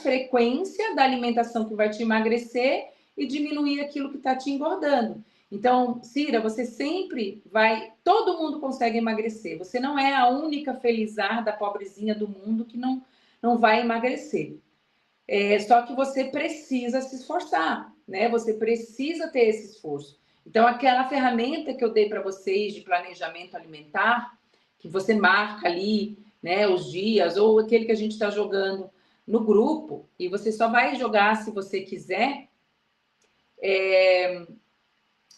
frequência da alimentação que vai te emagrecer e diminuir aquilo que está te engordando. Então, Cira, você sempre vai... Todo mundo consegue emagrecer. Você não é a única felizarda, pobrezinha do mundo que não vai emagrecer. Só que você precisa se esforçar, né? Você precisa ter esse esforço. Então, aquela ferramenta que eu dei para vocês de planejamento alimentar, que você marca ali, né, os dias, ou aquele que a gente está jogando no grupo, e você só vai jogar se você quiser,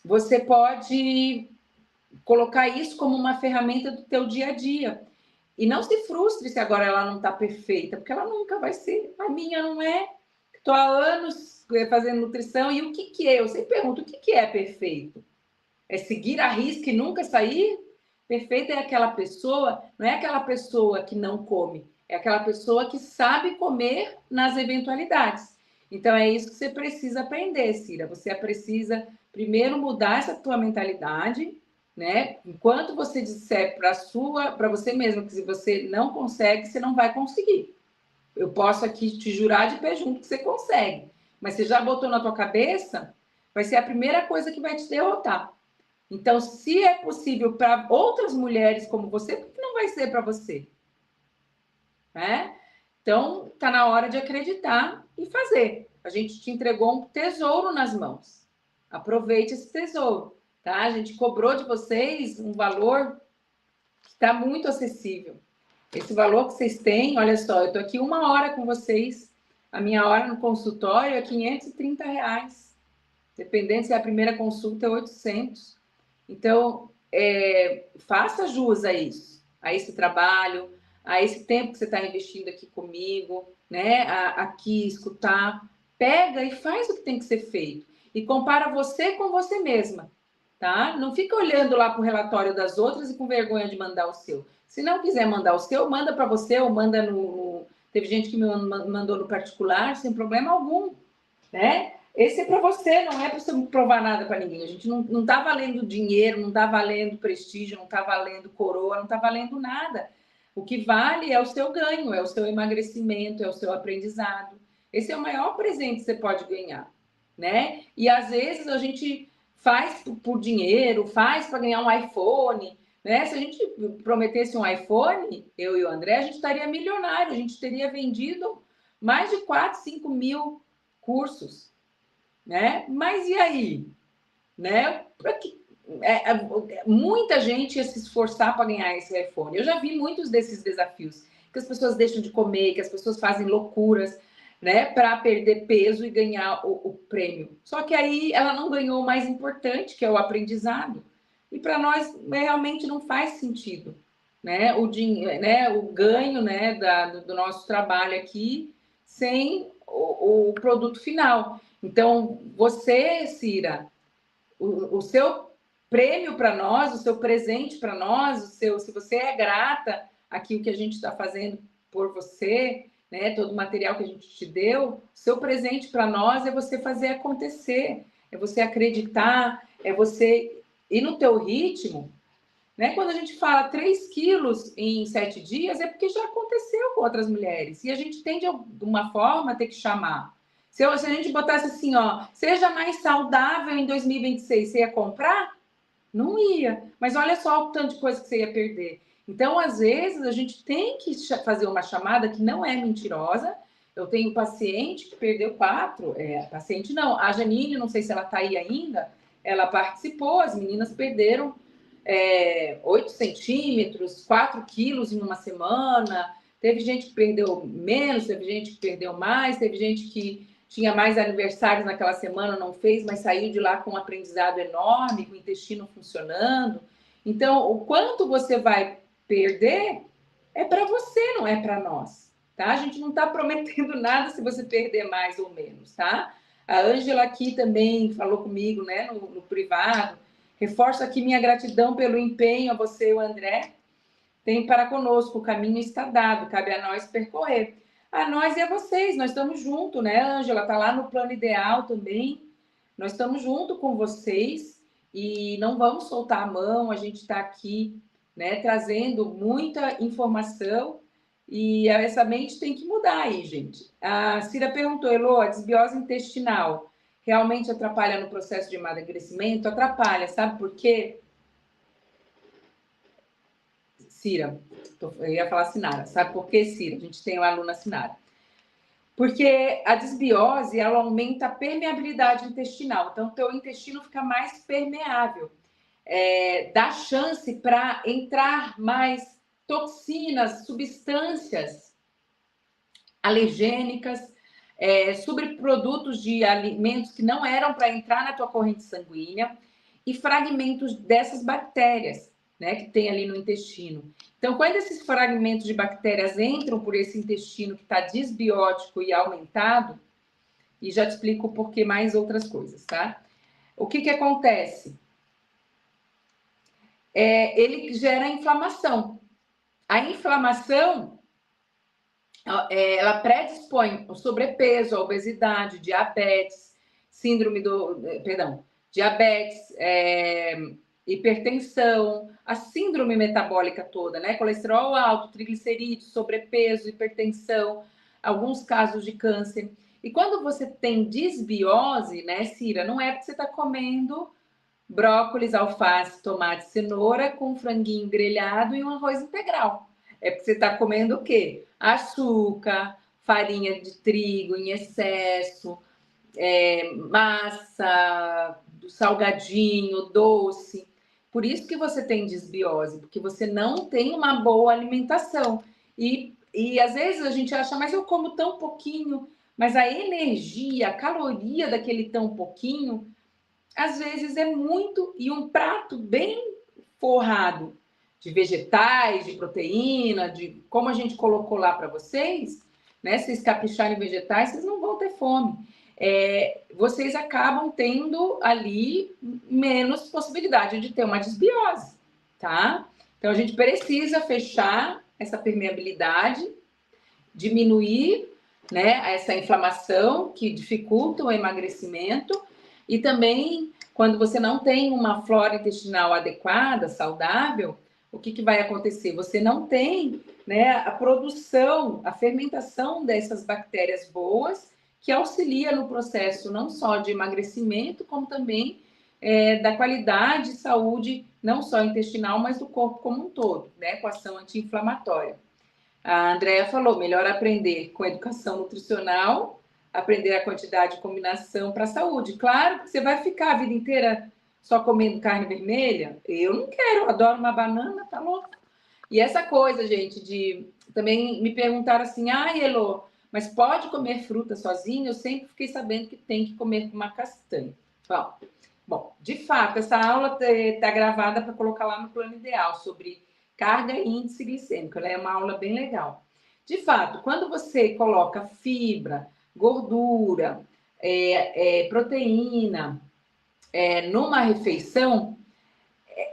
você pode colocar isso como uma ferramenta do teu dia a dia. E não se frustre se agora ela não está perfeita, porque ela nunca vai ser. A minha não é. Estou há anos fazendo nutrição e o que é? Eu sempre pergunto, o que é perfeito? É seguir a risca e nunca sair? Perfeita é aquela pessoa, não é aquela pessoa que não come, é aquela pessoa que sabe comer nas eventualidades. Então é isso que você precisa aprender, Cira. Você precisa primeiro mudar essa tua mentalidade, né? Enquanto você disser para você mesmo que se você não consegue, você não vai conseguir. Eu posso aqui te jurar de pé junto que você consegue, mas você já botou na tua cabeça, vai ser a primeira coisa que vai te derrotar. Então, se é possível para outras mulheres como você, por que não vai ser para você? Né? Então, está na hora de acreditar e fazer. A gente te entregou um tesouro nas mãos. Aproveite esse tesouro, tá? A gente cobrou de vocês um valor que está muito acessível. Esse valor que vocês têm, olha só, eu estou aqui 1 hora com vocês, a minha hora no consultório é R$ 530. Dependendo se é a primeira consulta, é 800. Então, faça jus a isso, a esse trabalho, a esse tempo que você está investindo aqui comigo, né? Aqui escutar. Pega e faz o que tem que ser feito. E compara você com você mesma, tá? Não fica olhando lá para o relatório das outras e com vergonha de mandar o seu. Se não quiser mandar o seu, manda para você ou manda no. Teve gente que me mandou no particular, sem problema algum, né? Esse é para você, não é para você provar nada para ninguém. A gente não está valendo dinheiro, não está valendo prestígio, não está valendo coroa, não está valendo nada. O que vale é o seu ganho, é o seu emagrecimento, é o seu aprendizado. Esse é o maior presente que você pode ganhar, né? E às vezes a gente faz por dinheiro, faz para ganhar um iPhone, né? Se a gente prometesse um iPhone, eu e o André, a gente estaria milionário, a gente teria vendido mais de 4, 5 mil cursos, né? Mas e aí, né? Muita gente ia se esforçar para ganhar esse iPhone. Eu já vi muitos desses desafios, que as pessoas deixam de comer, que as pessoas fazem loucuras, né, para perder peso e ganhar o prêmio. Só que aí ela não ganhou o mais importante, que é o aprendizado. E para nós realmente não faz sentido, né? O dinheiro, né? O ganho, né, do nosso trabalho aqui sem o produto final. Então, você, Cira, o seu prêmio para nós, o seu presente para nós, se você é grata àquilo que a gente está fazendo por você, né, todo o material que a gente te deu, seu presente para nós é você fazer acontecer, é você acreditar, é você ir no teu ritmo, né? Quando a gente fala 3 quilos em 7 dias, é porque já aconteceu com outras mulheres. E a gente tem, de alguma forma, ter que chamar. Se a gente botasse assim, ó, seja mais saudável em 2026, você ia comprar? Não ia. Mas olha só o tanto de coisa que você ia perder. Então, às vezes, a gente tem que fazer uma chamada que não é mentirosa. Eu tenho um paciente que perdeu 4. Paciente não. A Janine, não sei se ela está aí ainda, ela participou, as meninas perderam 8 centímetros, 4 quilos em uma semana. Teve gente que perdeu menos, teve gente que perdeu mais, teve gente que tinha mais aniversários naquela semana, não fez, mas saiu de lá com um aprendizado enorme, com o intestino funcionando. Então, o quanto você vai perder é para você, não é para nós, tá? A gente não está prometendo nada se você perder mais ou menos, tá? A Ângela aqui também falou comigo, né, no privado. Reforço aqui minha gratidão pelo empenho a você e o André. Tem para conosco, o caminho está dado, cabe a nós percorrer. A nós e a vocês, nós estamos juntos, né, Ângela? Está lá no plano ideal também. Nós estamos junto com vocês e não vamos soltar a mão, a gente está aqui, né, trazendo muita informação e essa mente tem que mudar aí, gente. A Cira perguntou, Elô, a desbiose intestinal realmente atrapalha no processo de emagrecimento? Atrapalha, sabe por quê? Cira, eu ia falar Sinara, sabe por quê, Cira? A gente tem uma aluna Sinara. Porque a desbiose, ela aumenta a permeabilidade intestinal, então o teu intestino fica mais permeável, dá chance para entrar mais toxinas, substâncias alergênicas, subprodutos de alimentos que não eram para entrar na tua corrente sanguínea e fragmentos dessas bactérias, né, que tem ali no intestino. Então, quando esses fragmentos de bactérias entram por esse intestino que está desbiótico e aumentado, e já te explico por que mais outras coisas, tá? O que acontece? Ele gera inflamação. A inflamação, ela predispõe ao sobrepeso, à obesidade, diabetes, diabetes, hipertensão, a síndrome metabólica toda, né? Colesterol alto, triglicerídeos, sobrepeso, hipertensão, alguns casos de câncer. E quando você tem desbiose, né, Cira, não é porque você está comendo brócolis, alface, tomate, cenoura com franguinho grelhado e um arroz integral. É porque você está comendo o quê? Açúcar, farinha de trigo em excesso, massa, salgadinho, doce. Por isso que você tem desbiose, porque você não tem uma boa alimentação. E às vezes a gente acha, mas eu como tão pouquinho, mas a energia, a caloria daquele tão pouquinho, às vezes é muito, e um prato bem forrado de vegetais, de proteína, de como a gente colocou lá para vocês, né? Se vocês capricharem em vegetais, vocês não vão ter fome. Vocês acabam tendo ali menos possibilidade de ter uma desbiose, tá? Então a gente precisa fechar essa permeabilidade, diminuir, né, essa inflamação que dificulta o emagrecimento. E também, quando você não tem uma flora intestinal adequada, saudável, o que vai acontecer? Você não tem, né, a produção, a fermentação dessas bactérias boas, que auxilia no processo não só de emagrecimento, como também da qualidade e saúde, não só intestinal, mas do corpo como um todo, né, com ação anti-inflamatória. A Andrea falou, melhor aprender com educação nutricional, aprender a quantidade de combinação para a saúde. Claro que você vai ficar a vida inteira só comendo carne vermelha. Eu não quero, eu adoro uma banana, tá louco? E essa coisa, gente, também me perguntaram assim, Elô, mas pode comer fruta sozinho? Eu sempre fiquei sabendo que tem que comer com uma castanha. Bom, de fato, essa aula está gravada para colocar lá no plano ideal, sobre carga e índice glicêmico. Ela é uma aula bem legal. De fato, quando você coloca fibra, gordura, proteína numa refeição,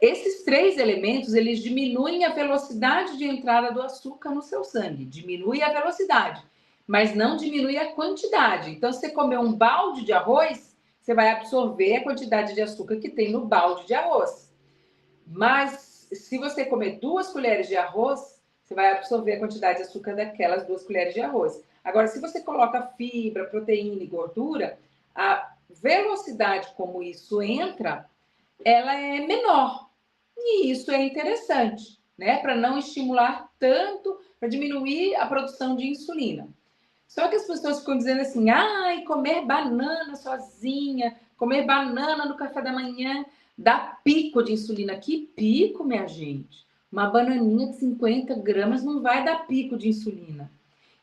esses 3 elementos, eles diminuem a velocidade de entrada do açúcar no seu sangue. Diminui a velocidade, mas não diminui a quantidade. Então, se você comer um balde de arroz, você vai absorver a quantidade de açúcar que tem no balde de arroz. Mas, se você comer 2 colheres de arroz, você vai absorver a quantidade de açúcar daquelas 2 colheres de arroz. Agora, se você coloca fibra, proteína e gordura, a velocidade como isso entra, ela é menor. E isso é interessante, né? Para não estimular tanto, para diminuir a produção de insulina. Só que as pessoas ficam dizendo assim, comer banana sozinha, comer banana no café da manhã, dá pico de insulina. Que pico, minha gente? Uma bananinha de 50 gramas não vai dar pico de insulina.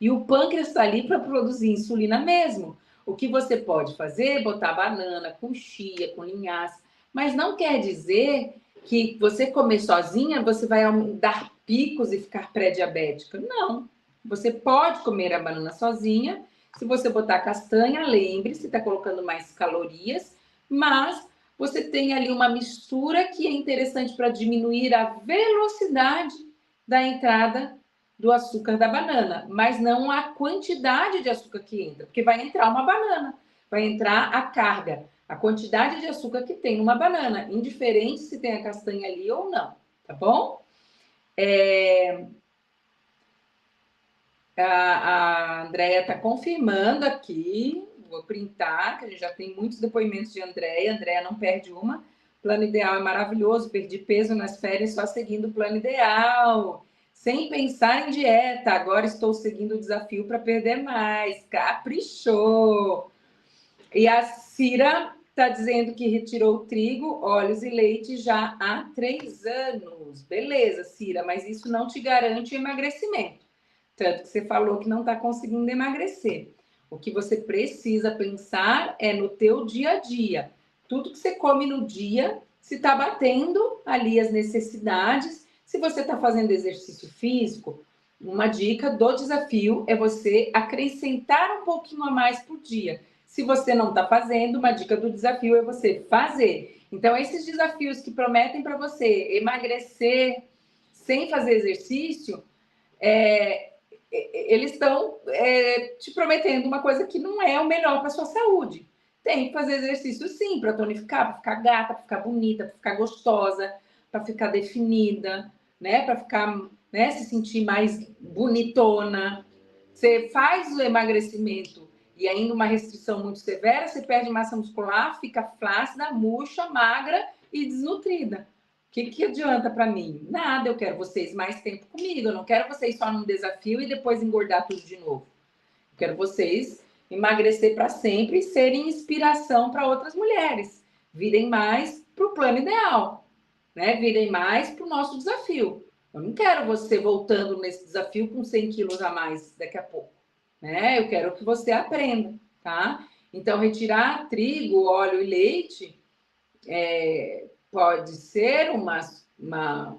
E o pâncreas está ali para produzir insulina mesmo. O que você pode fazer é botar banana com chia, com linhaça, mas não quer dizer que você comer sozinha, você vai dar picos e ficar pré-diabética. Não. Você pode comer a banana sozinha. Se você botar castanha, lembre-se, está colocando mais calorias, mas você tem ali uma mistura que é interessante para diminuir a velocidade da entrada do açúcar da banana, mas não a quantidade de açúcar que entra, porque vai entrar uma banana, vai entrar a carga, a quantidade de açúcar que tem numa banana, indiferente se tem a castanha ali ou não, tá bom? A Andrea está confirmando aqui, vou printar, que a gente já tem muitos depoimentos de Andrea. Andrea não perde uma. Plano ideal é maravilhoso, perdi peso nas férias só seguindo o plano ideal, sem pensar em dieta. Agora estou seguindo o desafio para perder mais. Caprichou! E a Cira está dizendo que retirou trigo, óleos e leite já há 3 anos. Beleza, Cira, mas isso não te garante emagrecimento. Tanto que você falou que não está conseguindo emagrecer. O que você precisa pensar é no teu dia a dia. Tudo que você come no dia, se está batendo ali as necessidades. Se você está fazendo exercício físico, uma dica do desafio é você acrescentar um pouquinho a mais por dia. Se você não está fazendo, uma dica do desafio é você fazer. Então, esses desafios que prometem para você emagrecer sem fazer exercício, eles estão te prometendo uma coisa que não é o melhor para a sua saúde. Tem que fazer exercício sim, para tonificar, para ficar gata, para ficar bonita, para ficar gostosa, para ficar definida, né? Para ficar, né, se sentir mais bonitona. Você faz o emagrecimento e ainda uma restrição muito severa, você perde massa muscular, fica flácida, murcha, magra e desnutrida. O que adianta para mim? Nada, eu quero vocês mais tempo comigo, eu não quero vocês só num desafio e depois engordar tudo de novo. Eu quero vocês emagrecer para sempre e serem inspiração para outras mulheres. Virem mais para o plano ideal, né? Virem mais para o nosso desafio. Eu não quero você voltando nesse desafio com 100 quilos a mais daqui a pouco, né? Eu quero que você aprenda, tá? Então, retirar trigo, óleo e leite pode ser uma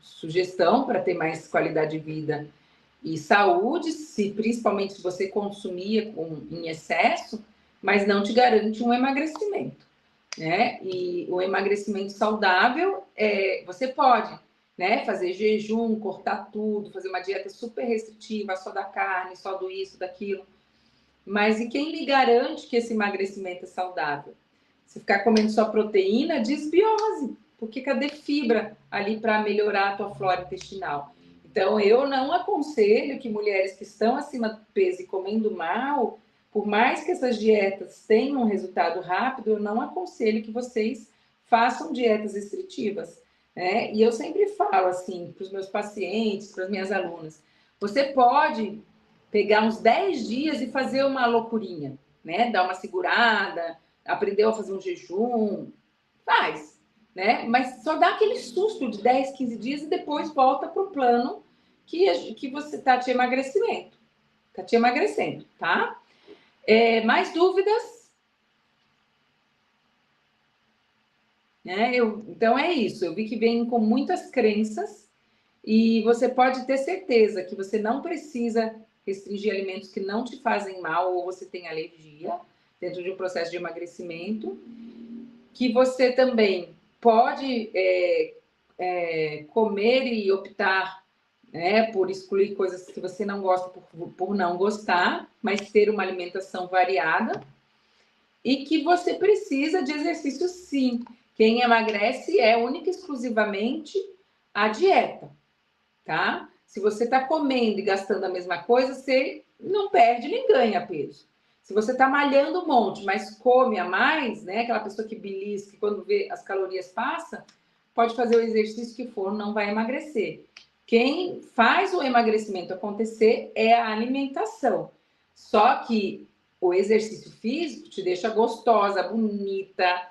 sugestão para ter mais qualidade de vida e saúde, principalmente se você consumia em excesso, mas não te garante um emagrecimento, né? E o emagrecimento saudável, você pode, né, fazer jejum, cortar tudo, fazer uma dieta super restritiva, só da carne, só do isso, daquilo. Mas e quem lhe garante que esse emagrecimento é saudável? Se ficar comendo só proteína, desbiose, porque cadê fibra ali para melhorar a tua flora intestinal? Então, eu não aconselho que mulheres que estão acima do peso e comendo mal, por mais que essas dietas tenham um resultado rápido, eu não aconselho que vocês façam dietas restritivas, né? E eu sempre falo assim para os meus pacientes, para as minhas alunas, você pode pegar uns 10 dias e fazer uma loucurinha, né? Dar uma segurada, aprendeu a fazer um jejum, faz, né? Mas só dá aquele susto de 10, 15 dias e depois volta para o plano que você está te emagrecimento. Está te emagrecendo, tá? Mais dúvidas? Então é isso. Eu vi que vem com muitas crenças e você pode ter certeza que você não precisa restringir alimentos que não te fazem mal ou você tem alergia dentro de um processo de emagrecimento, que você também pode comer e optar, né, por excluir coisas que você não gosta por não gostar, mas ter uma alimentação variada, e que você precisa de exercício sim. Quem emagrece é única e exclusivamente a dieta, tá? Se você está comendo e gastando a mesma coisa, você não perde nem ganha peso. Se você está malhando um monte, mas come a mais, né? Aquela pessoa que belisca, que quando vê as calorias passa, pode fazer o exercício que for, não vai emagrecer. Quem faz o emagrecimento acontecer é a alimentação. Só que o exercício físico te deixa gostosa, bonita,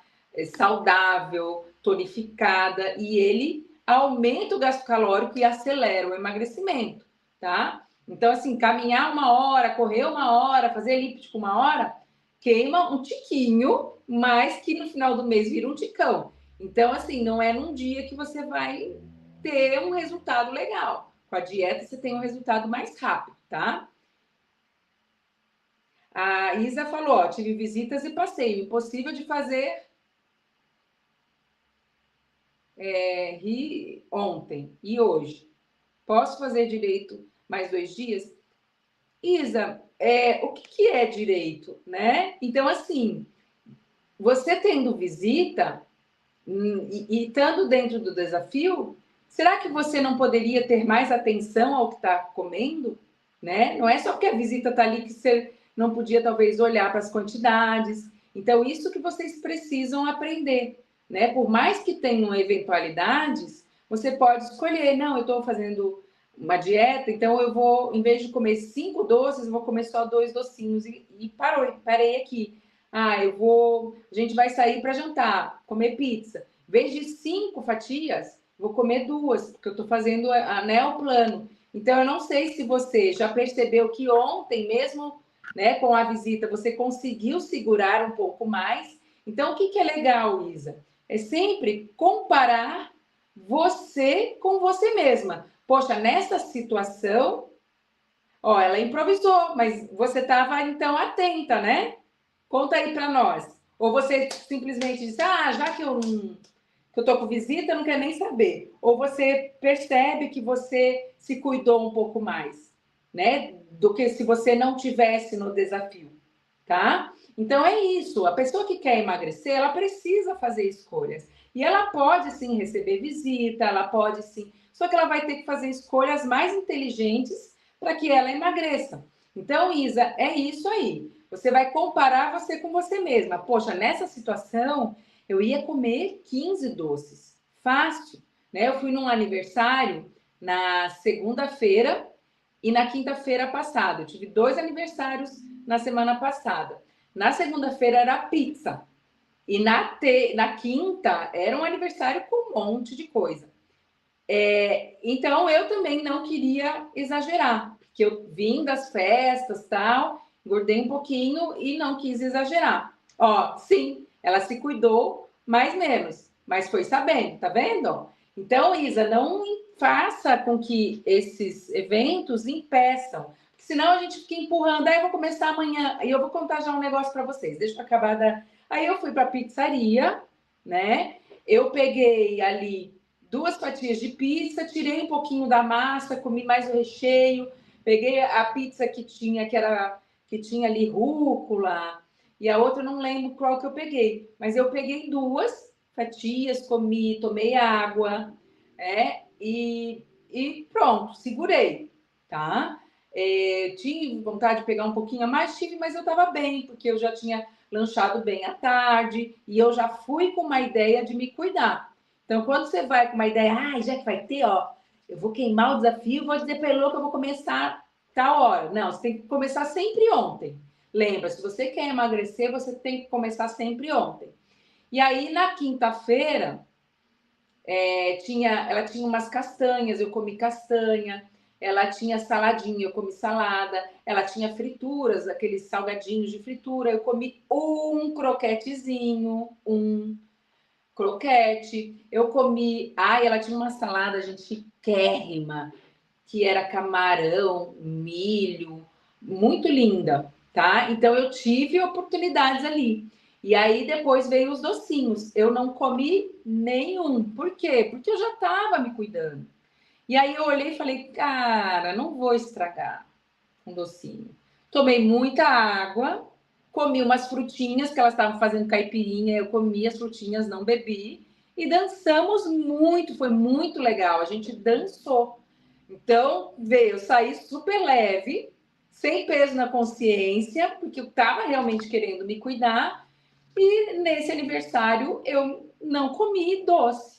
saudável, tonificada, e ele aumenta o gasto calórico e acelera o emagrecimento, tá? Então, assim, caminhar 1 hora, correr 1 hora, fazer elíptico 1 hora, queima um tiquinho, mas que no final do mês vira um ticão. Então, assim, não é num dia que você vai ter um resultado legal. Com a dieta, você tem um resultado mais rápido, tá? A Isa falou, ó, tive visitas e passeio. Impossível de fazer ontem e hoje. Posso fazer direito mais 2 dias? Isa, o que é direito, né? Então, assim, você tendo visita e estando dentro do desafio, será que você não poderia ter mais atenção ao que está comendo? Né? Não é só porque a visita está ali que você não podia, talvez, olhar para as quantidades. Então, isso que vocês precisam aprender, né? Por mais que tenham eventualidades, você pode escolher, não, eu estou fazendo uma dieta, então eu vou, em vez de comer 5 doces, eu vou comer só 2 docinhos e parei aqui. A gente vai sair para jantar, comer pizza. Em vez de 5 fatias, vou comer 2, porque eu estou fazendo o plano. Então, eu não sei se você já percebeu que ontem, mesmo, né, com a visita, você conseguiu segurar um pouco mais. Então, o que é legal, Isa? É sempre comparar você com você mesma. Poxa, nessa situação, ó, ela improvisou, mas você estava, então, atenta, né? Conta aí para nós. Ou você simplesmente diz, ah, já que eu tô com visita, eu não quero nem saber. Ou você percebe que você se cuidou um pouco mais, né? Do que se você não tivesse no desafio, tá? Então é isso. A pessoa que quer emagrecer, ela precisa fazer escolhas. E ela pode sim receber visita, ela pode sim. Só que ela vai ter que fazer escolhas mais inteligentes para que ela emagreça. Então, Isa, é isso aí. Você vai comparar você com você mesma. Poxa, nessa situação, eu ia comer 15 doces. Fácil, né? Eu fui num aniversário na segunda-feira e na quinta-feira passada. Eu tive 2 aniversários na semana passada. Na segunda-feira era pizza. E na quinta era um aniversário com um monte de coisa. Então eu também não queria exagerar, porque eu vim das festas tal, engordei um pouquinho e não quis exagerar. Ó, sim, ela se cuidou, mais menos, mas foi sabendo, tá vendo? Então, Isa, não faça com que esses eventos impeçam, porque senão a gente fica empurrando. Aí eu vou começar amanhã, e eu vou contar já um negócio para vocês. Deixa eu acabar da. Aí eu fui para a pizzaria, né? Eu peguei ali 2 fatias de pizza, tirei um pouquinho da massa, comi mais o recheio, peguei a pizza que tinha ali rúcula, e a outra eu não lembro qual que eu peguei, mas eu peguei 2 fatias, comi, tomei água, e pronto, segurei, tá? Tive vontade de pegar um pouquinho a mais, tive, mas eu estava bem, porque eu já tinha lanchado bem à tarde, e eu já fui com uma ideia de me cuidar. Então, quando você vai com uma ideia, já que vai ter, ó, eu vou queimar o desafio, vou dizer para ele que eu vou começar tal hora. Não, você tem que começar sempre ontem. Lembra, se você quer emagrecer, você tem que começar sempre ontem. E aí, na quinta-feira, ela tinha umas castanhas, eu comi castanha. Ela tinha saladinha, eu comi salada. Ela tinha frituras, aqueles salgadinhos de fritura. Eu comi um croquetezinho, croquete. Eu comi. Ela tinha uma salada, gente, chiquérrima, que era camarão, milho, muito linda, tá? Então eu tive oportunidades ali. E aí depois veio os docinhos. Eu não comi nenhum. Por quê? Porque eu já estava me cuidando. E aí eu olhei e falei, cara, não vou estragar um docinho. Tomei muita água, comi umas frutinhas que elas estavam fazendo caipirinha, eu comi as frutinhas, não bebi, e dançamos muito, foi muito legal. A gente dançou. Então, eu saí super leve, sem peso na consciência, porque eu estava realmente querendo me cuidar. E nesse aniversário eu não comi doce.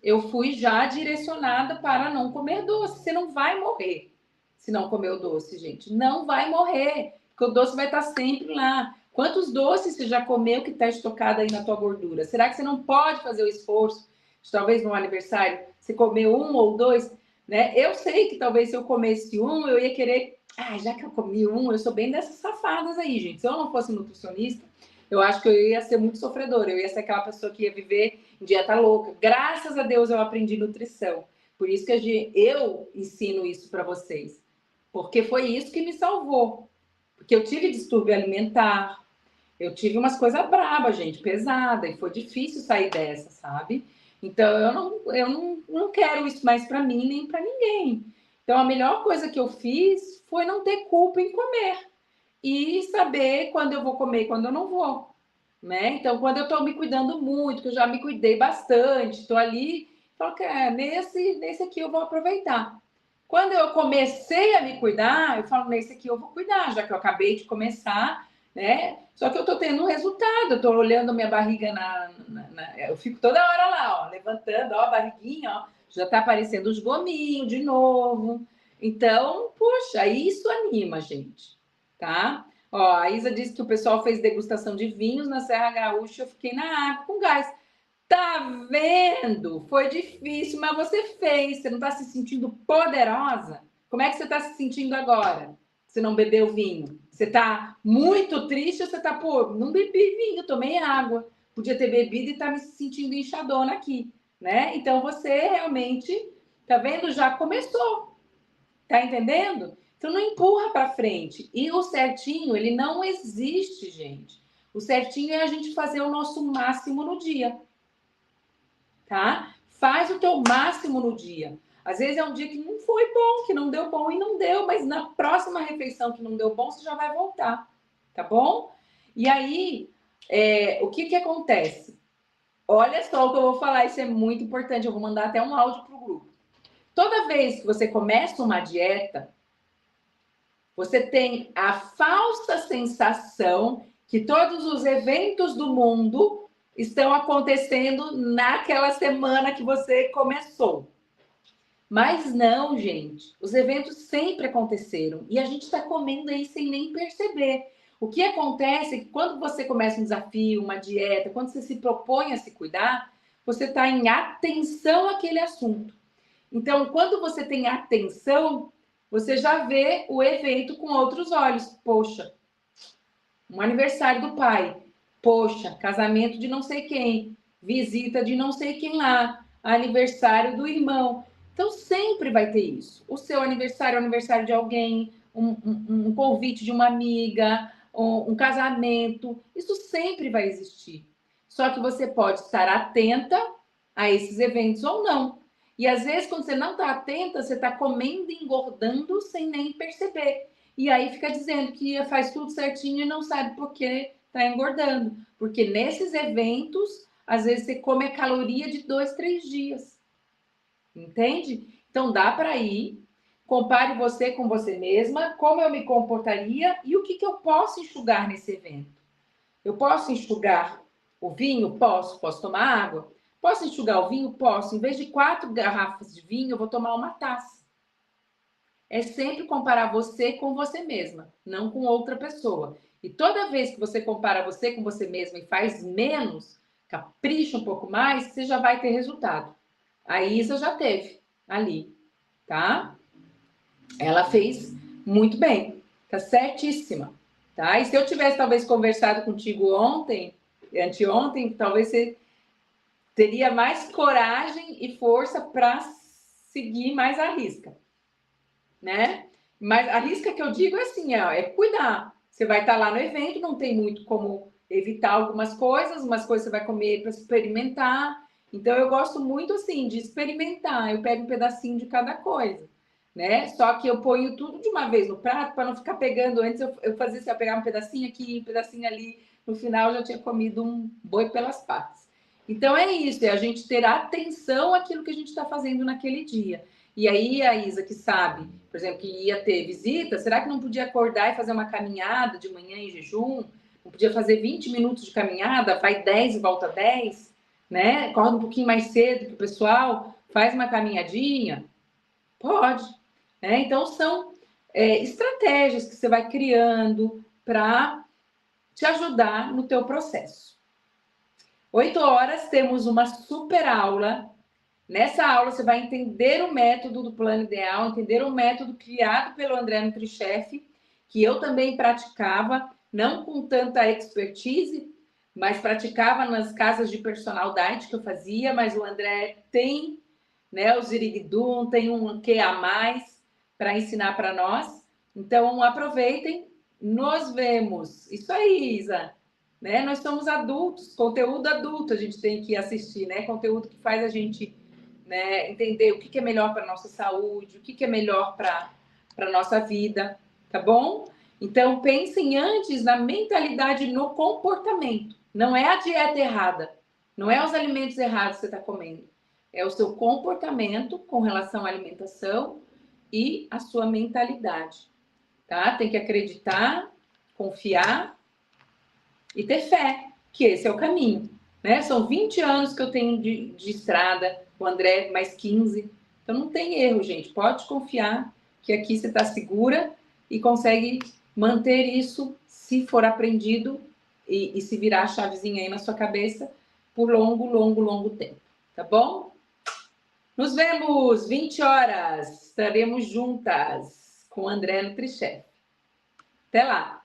Eu fui já direcionada para não comer doce. Você não vai morrer se não comer o doce, gente. Não vai morrer, porque o doce vai estar sempre lá. Quantos doces você já comeu que está estocado aí na tua gordura? Será que você não pode fazer o esforço de talvez no aniversário você comer 1 ou 2, né? Eu sei que talvez se eu comesse 1, eu ia querer, já que eu comi 1, eu sou bem dessas safadas aí, gente. Se eu não fosse nutricionista, eu acho que eu ia ser muito sofredora. Eu ia ser aquela pessoa que ia viver em dieta louca. Graças a Deus eu aprendi nutrição. Por isso que eu ensino isso para vocês. Porque foi isso que me salvou. Porque eu tive distúrbio alimentar, eu tive umas coisas brabas, gente, pesada, e foi difícil sair dessa, sabe? Então eu não quero isso mais para mim nem para ninguém. Então a melhor coisa que eu fiz foi não ter culpa em comer e saber quando eu vou comer e quando eu não vou, né? Então quando eu estou me cuidando muito, que eu já me cuidei bastante, estou ali, falo que nesse aqui eu vou aproveitar. Quando eu comecei a me cuidar, eu falo, nesse aqui eu vou cuidar, já que eu acabei de começar, né? Só que eu tô tendo um resultado, eu tô olhando a minha barriga eu fico toda hora lá, ó, levantando, ó, a barriguinha, ó, já tá aparecendo os gominhos de novo. Então, poxa, isso anima, gente, tá? Ó, a Isa disse que o pessoal fez degustação de vinhos na Serra Gaúcha, eu fiquei na água com gás. Tá vendo? Foi difícil, mas você fez. Você não está se sentindo poderosa? Como é que você está se sentindo agora? Você não bebeu vinho? Você está muito triste ou você está, não bebi vinho, tomei água. Podia ter bebido e tá me sentindo inchadona aqui, né? Então você realmente, tá vendo? Já começou. Tá entendendo? Então não empurra para frente. E o certinho, ele não existe, gente. O certinho é a gente fazer o nosso máximo no dia, tá? Faz o teu máximo no dia. Às vezes é um dia que não foi bom, que não deu bom e não deu, mas na próxima refeição que não deu bom, você já vai voltar, tá bom? E aí, o que que acontece? Olha só o que eu vou falar, isso é muito importante, eu vou mandar até um áudio pro grupo. Toda vez que você começa uma dieta, você tem a falsa sensação que todos os eventos do mundo estão acontecendo naquela semana que você começou. Mas não, gente. Os eventos sempre aconteceram e a gente está comendo aí sem nem perceber. O que acontece é que quando você começa um desafio, uma dieta, quando você se propõe a se cuidar, você está em atenção àquele assunto. Então, quando você tem atenção, você já vê o evento com outros olhos. Poxa, um aniversário do pai. Poxa, casamento de não sei quem. Visita de não sei quem lá. Aniversário do irmão. Então, sempre vai ter isso. O seu aniversário, o aniversário de alguém, um convite de uma amiga, um casamento. Isso sempre vai existir. Só que você pode estar atenta a esses eventos ou não. E às vezes, quando você não está atenta, você está comendo e engordando sem nem perceber. E aí fica dizendo que faz tudo certinho e não sabe por que está engordando. Porque nesses eventos, às vezes você come a caloria de 2, 3 dias. Entende? Então dá para ir. Compare você com você mesma, como eu me comportaria e o que eu posso enxugar nesse evento. Eu posso enxugar o vinho? Posso. Posso tomar água? Posso enxugar o vinho? Posso. Em vez de 4 garrafas de vinho, eu vou tomar uma taça. É sempre comparar você com você mesma, não com outra pessoa. E toda vez que você compara você com você mesma e faz menos, capricha um pouco mais, você já vai ter resultado. A Isa já teve ali, tá? Ela fez muito bem, tá certíssima, tá? E se eu tivesse talvez conversado contigo ontem, anteontem, talvez você teria mais coragem e força para seguir mais à risca, né? Mas a risca que eu digo é assim, é cuidar. Você vai estar lá no evento, não tem muito como evitar algumas coisas, umas coisas você vai comer para experimentar. Então eu gosto muito assim de experimentar. Eu pego um pedacinho de cada coisa, né? Só que eu ponho tudo de uma vez no prato para não ficar pegando. Antes eu fazia assim, eu pegava um pedacinho aqui, um pedacinho ali. No final eu já tinha comido um boi pelas patas. Então é isso, é a gente ter atenção àquilo que a gente está fazendo naquele dia. E aí a Isa que sabe, por exemplo, que ia ter visita, será que não podia acordar e fazer uma caminhada de manhã em jejum? Não podia fazer 20 minutos de caminhada, vai 10 e volta 10, né? Acorda um pouquinho mais cedo para o pessoal, faz uma caminhadinha? Pode. Né? Então, são estratégias que você vai criando para te ajudar no teu processo. 8 horas, temos uma super aula. Nessa aula, você vai entender o método do plano ideal, entender o método criado pelo André NutriChef, que eu também praticava, não com tanta expertise, mas praticava nas casas de personal diet que eu fazia, mas o André tem, né, o Ziriguidum, tem um que a mais para ensinar para nós. Então, aproveitem, nos vemos. Isso aí, Isa. Né? Nós somos adultos, conteúdo adulto a gente tem que assistir, né? Conteúdo que faz a gente, né, entender o que é melhor para a nossa saúde, o que é melhor para a nossa vida, tá bom? Então, pensem antes na mentalidade, no comportamento. Não é a dieta errada, não é os alimentos errados que você está comendo. É o seu comportamento com relação à alimentação e a sua mentalidade, tá? Tem que acreditar, confiar e ter fé, que esse é o caminho, né? São 20 anos que eu tenho de estrada, o André mais 15, então não tem erro, gente. Pode confiar que aqui você está segura e consegue manter isso, se for aprendido e se virar a chavezinha aí na sua cabeça por longo, longo, longo tempo, tá bom? Nos vemos 20 horas, estaremos juntas com o André NutriChef. Até lá!